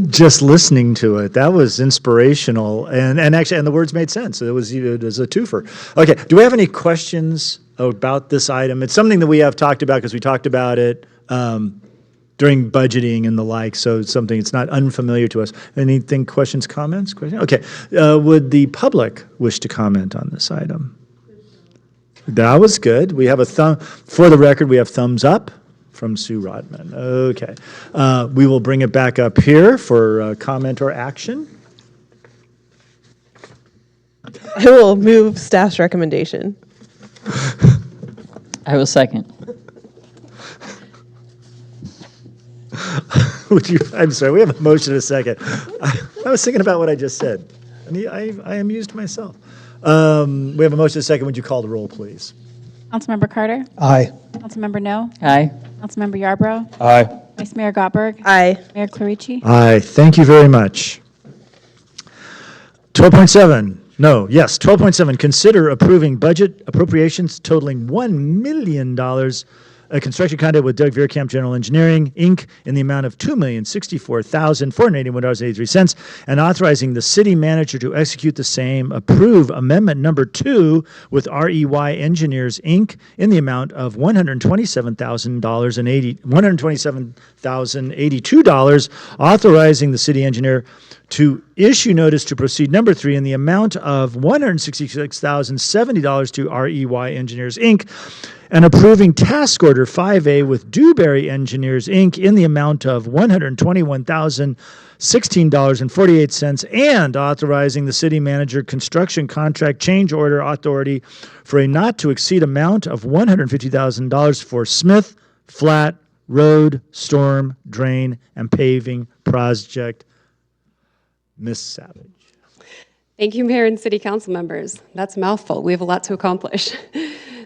just listening to it. That was inspirational, and actually, and the words made sense. It was a twofer. Okay, do we have any questions about this item? It's something that we have talked about because we talked about it during budgeting and the like, so it's something, it's not unfamiliar to us. Anything, questions, comments? Okay. Would the public wish to comment on this item? That was good. We have a thumb, for the record, we have thumbs up from Sue Rodman. Okay. We will bring it back up here for comment or action. I will move staff's recommendation. I will second. I'm sorry, we have a motion and a second. I was thinking about what I just said. I amused myself. We have a motion and a second. Would you call the roll, please? Councilmember Carter? Aye. Councilmember No? Aye. Councilmember Yarbrough? Aye. Vice Mayor Gottberg? Aye. Mayor Clarici? Aye, thank you very much. 12.7, no, yes, 12.7, consider approving budget appropriations totaling $1 million, a construction contract with Doug Veerkamp General Engineering, Inc., in the amount of $2,064,481.83, and authorizing the city manager to execute the same. Approve amendment number 2 with REY Engineers, Inc., in the amount of $127,082, authorizing the city engineer to issue notice to proceed number 3 in the amount of $166,070 to REY Engineers, Inc., and approving task order 5A with Dewberry Engineers, Inc. in the amount of $121,016.48, and authorizing the city manager construction contract change order authority for a not-to-exceed amount of $150,000 for Smith Flat Road Storm Drain and Paving Project. Ms. Savage. Thank you, Mayor and City Council members. That's a mouthful. We have a lot to accomplish.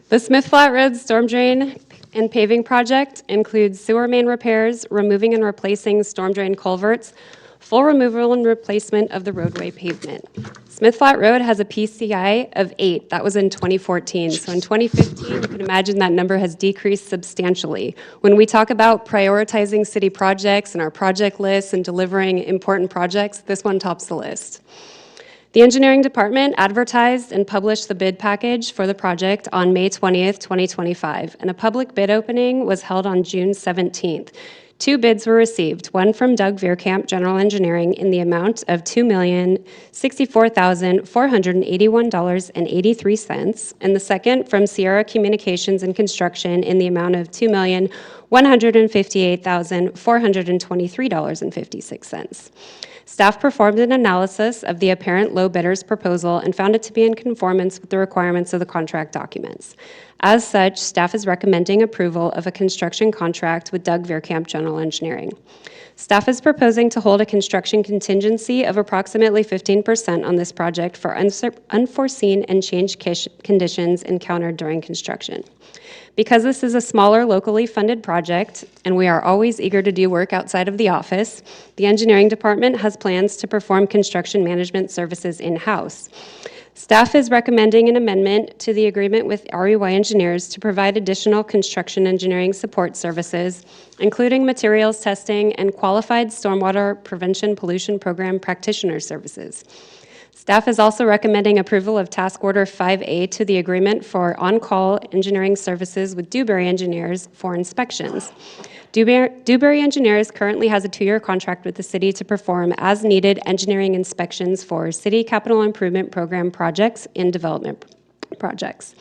The Smith Flat Road Storm Drain and Paving Project includes sewer main repairs, removing and replacing storm drain culverts, full removal and replacement of the roadway pavement. Smith Flat Road has a PCI of 8. That was in 2014. So in 2015, you can imagine that number has decreased substantially. When we talk about prioritizing city projects and our project lists and delivering important projects, this one tops the list. The engineering department advertised and published the bid package for the project on May 20th, 2025, and a public bid opening was held on June 17th. 2 bids were received, one from Doug Veerkamp General Engineering in the amount of $2,064,481.83, and the second from Sierra Communications and Construction in the amount of $2,158,423.56. Staff performed an analysis of the apparent low bidder's proposal and found it to be in conformance with the requirements of the contract documents. As such, staff is recommending approval of a construction contract with Doug Veerkamp General Engineering. Staff is proposing to hold a construction contingency of approximately 15% on this project for unforeseen and changed conditions encountered during construction. Because this is a smaller, locally funded project, and we are always eager to do work outside of the office, the engineering department has plans to perform construction management services in-house. Staff is recommending an amendment to the agreement with REY Engineers to provide additional construction engineering support services, including materials testing and qualified stormwater prevention pollution program practitioner services. Staff is also recommending approval of Task Order 5A to the agreement for on-call engineering services with Dewberry Engineers for inspections. Dewberry Engineers currently has a 2-year contract with the city to perform as-needed engineering inspections for city capital improvement program projects and development projects.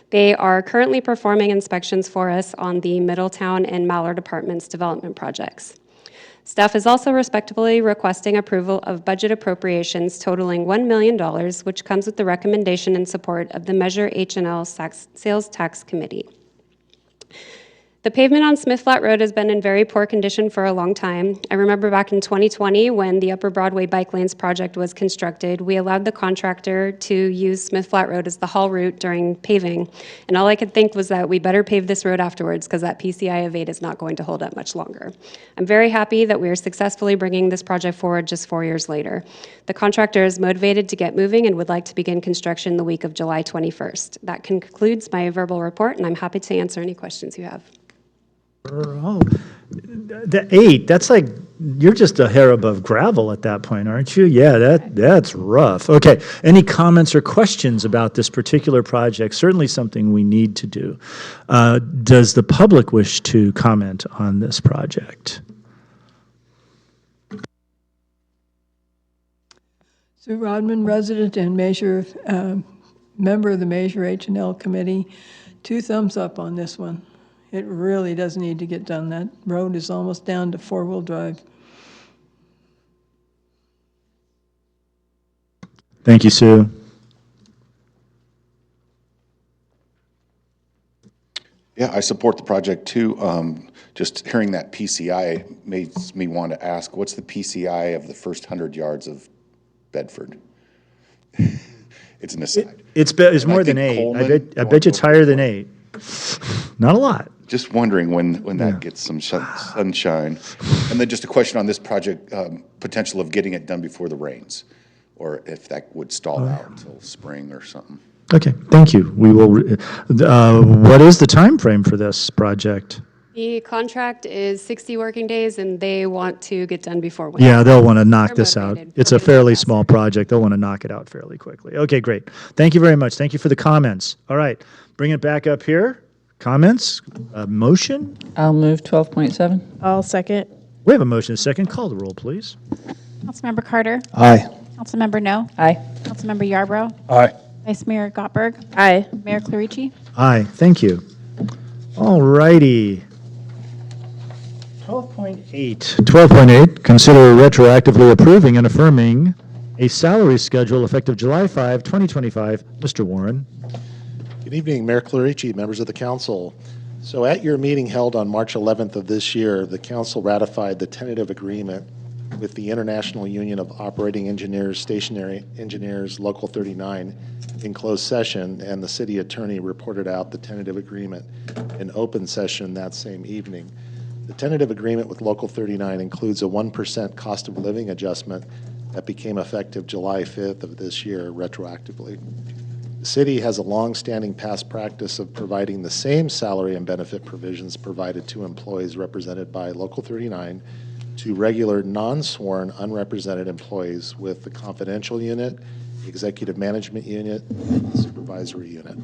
They are currently performing inspections for us on the Middletown and Mallard Apartments development projects. Staff is also respectfully requesting approval of budget appropriations totaling $1 million, which comes with the recommendation and support of the Measure H&L Sales Tax Committee. The pavement on Smith Flat Road has been in very poor condition for a long time. I remember back in 2020 when the Upper Broadway Bike Lanes project was constructed, we allowed the contractor to use Smith Flat Road as the haul route during paving. And all I could think was that we better pave this road afterwards because that PCI of 8 is not going to hold up much longer. I'm very happy that we are successfully bringing this project forward just 4 years later. The contractor is motivated to get moving and would like to begin construction the week of July 21st. That concludes my verbal report, and I'm happy to answer any questions you have. Oh, the 8, that's like you're just a hair above gravel at that point, aren't you? Yeah, that's rough. Okay, any comments or questions about this particular project? Certainly something we need to do. Does the public wish to comment on this project? Sue Rodman, resident and member of the Measure H&L Committee. 2 thumbs up on this one. It really does need to get done. That road is almost down to 4-wheel drive. Thank you, Sue. Yeah, I support the project too. Just hearing that PCI makes me want to ask, what's the PCI of the first 100 yards of Bedford? It's an aside. It's more than 8. I bet you it's higher than 8. Not a lot. Just wondering when that gets some sunshine. And then just a question on this project, potential of getting it done before the rains, or if that would stall out until spring or something. Okay, thank you. We will. What is the time frame for this project? The contract is 60 working days, and they want to get done before winter. Yeah, they'll want to knock this out. It's a fairly small project. They'll want to knock it out fairly quickly. Okay, great. Thank you very much. Thank you for the comments. All right, bring it back up here. Comments? Motion? I'll move 12.7. I'll second. We have a motion and a second. Call the roll, please. Councilmember Carter? Aye. Councilmember No? Aye. Councilmember Yarbrough? Aye. Vice Mayor Gottberg? Aye. Mayor Clarici? Aye, thank you. All righty. 12.8. 12.8, consider retroactively approving and affirming a salary schedule effective July 5, 2025. Mr. Warren. Good evening, Mayor Clarici, members of the council. So at your meeting held on March 11th of this year, the council ratified the tentative agreement with the International Union of Operating Engineers, Stationary Engineers, Local 39, in closed session, and the city attorney reported out the tentative agreement in open session that same evening. The tentative agreement with Local 39 includes a 1% cost of living adjustment that became effective July 5th of this year retroactively. The city has a long-standing past practice of providing the same salary and benefit provisions provided to employees represented by Local 39 to regular non-sworn unrepresented employees with the confidential unit, executive management unit, and the supervisory unit.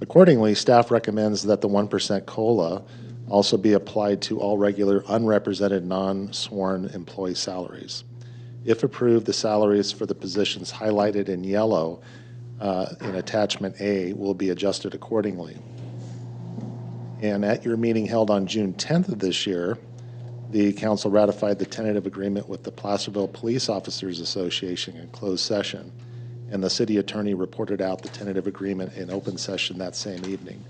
Accordingly, staff recommends that the 1% COLA also be applied to all regular unrepresented non-sworn employee salaries. If approved, the salaries for the positions highlighted in yellow in attachment A will be adjusted accordingly. And at your meeting held on June 10th of this year, the council ratified the tentative agreement with the Placerville Police Officers Association in closed session, and the city attorney reported out the tentative agreement in open session that same evening.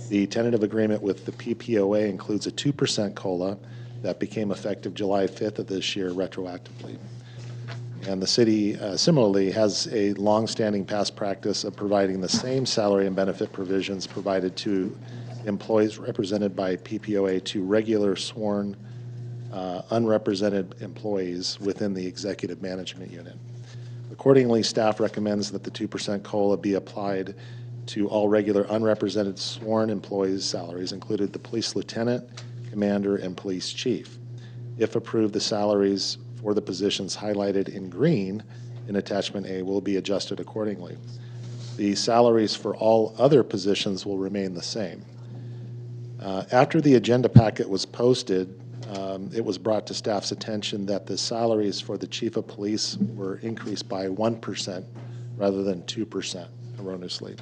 The tentative agreement with the PPOA includes a 2% COLA that became effective July 5th of this year retroactively. And the city similarly has a long-standing past practice of providing the same salary and benefit provisions provided to employees represented by PPOA to regular sworn unrepresented employees within the executive management unit. Accordingly, staff recommends that the 2% COLA be applied to all regular unrepresented sworn employees' salaries, including the police lieutenant, commander, and police chief. If approved, the salaries for the positions highlighted in green in attachment A will be adjusted accordingly. The salaries for all other positions will remain the same. After the agenda packet was posted, it was brought to staff's attention that the salaries for the chief of police were increased by 1% rather than 2% erroneously.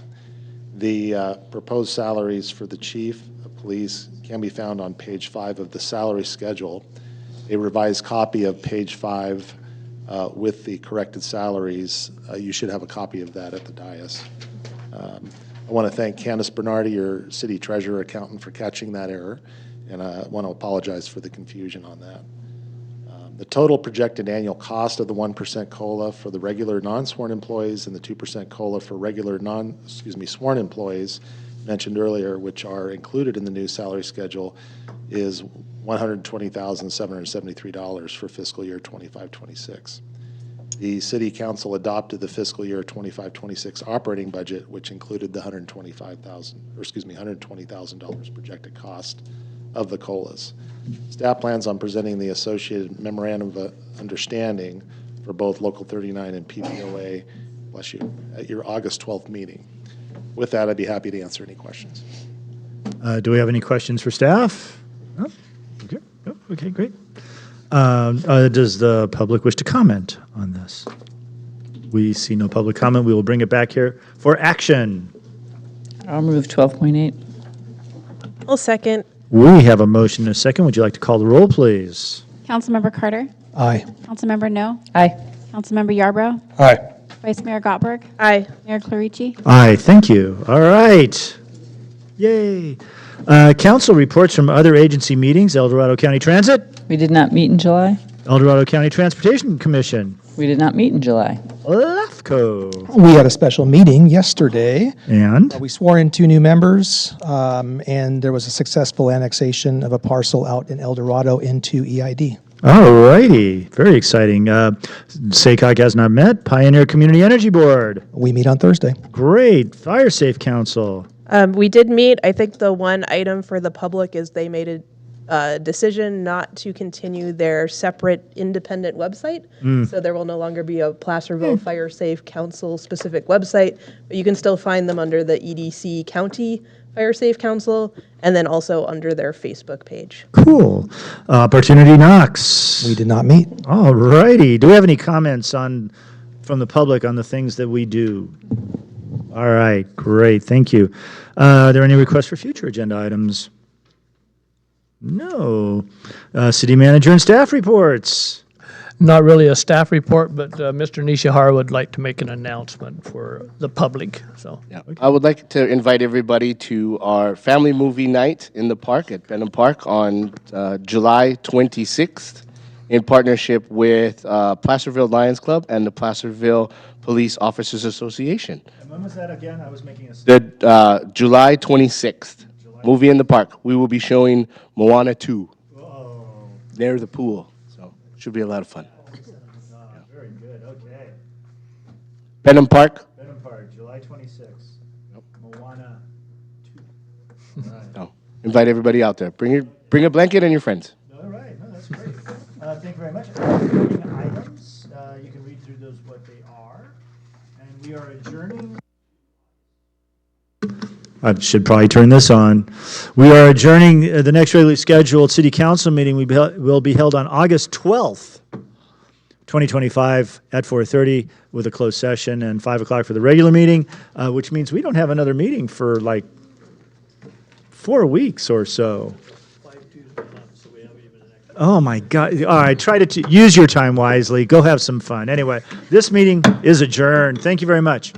The proposed salaries for the chief of police can be found on page 5 of the salary schedule. A revised copy of page 5 with the corrected salaries, you should have a copy of that at the dais. I want to thank Candace Bernardi, your city treasurer accountant, for catching that error, and I want to apologize for the confusion on that. The total projected annual cost of the 1% COLA for the regular non-sworn employees and the 2% COLA for regular sworn employees mentioned earlier, which are included in the new salary schedule, is $120,773 for fiscal year 25-26. The City Council adopted the fiscal year 25-26 operating budget, which included the $120,000 projected cost of the COLAs. Staff plans on presenting the associated memorandum of understanding for both Local 39 and PPOA, bless you, at your August 12th meeting. With that, I'd be happy to answer any questions. Do we have any questions for staff? No? Okay, oh, okay, great. Does the public wish to comment on this? We see no public comment. We will bring it back here for action. I'll move 12.8. I'll second. We have a motion and a second. Would you like to call the roll, please? Councilmember Carter? Aye. Councilmember No? Aye. Councilmember Yarbrough? Aye. Vice Mayor Gottberg? Aye. Mayor Clarici? Aye, thank you. All right. Yay. Council reports from other agency meetings, El Dorado County Transit, We did not meet in July. El Dorado County Transportation Commission, We did not meet in July. LAFCO, We had a special meeting yesterday. and We swore in 2 new members, and there was a successful annexation of a parcel out in El Dorado into EID. all righty. Very exciting. SACOG has not met. Pioneer Community Energy Board, We meet on Thursday. great. Fire Safe Council, We did meet. I think the one item for the public is they made a decision not to continue their separate independent website. So there will no longer be a Placerville Fire Safe Council specific website, but you can still find them under the EDC County Fire Safe Council and then also under their Facebook page. cool. Opportunity Knox. We did not meet. All righty. Do we have any comments from the public on the things that we do? All right, great, thank you. Are there any requests for future agenda items? No. City manager and staff reports. Not really a staff report, but Mr. Nishihara would like to make an announcement for the public, so. Yeah. I would like to invite everybody to our family movie night in the park at Benham Park on July 26th in partnership with Placerville Lions Club and the Placerville Police Officers Association. And when was that again? I was making a... The July 26th, movie in the park. We will be showing Moana 2 near the pool, so should be a lot of fun. Very good, okay. Benham Park. Benham Park, July 26th. Moana 2. All right. So, invite everybody out there. Bring a blanket and your friends. All right, no, that's great. Thank you very much. Voting items, you can read through those what they are. And we are adjourning. I should probably turn this on. We are adjourning the next regularly scheduled city council meeting. Will be held on August 12th, 2025 at 4:30 with a closed session and 5 o'clock for the regular meeting, which means we don't have another meeting for like 4 weeks or so. Oh my God. All right, try to use your time wisely. Go have some fun. Anyway, this meeting is adjourned. Thank you very much.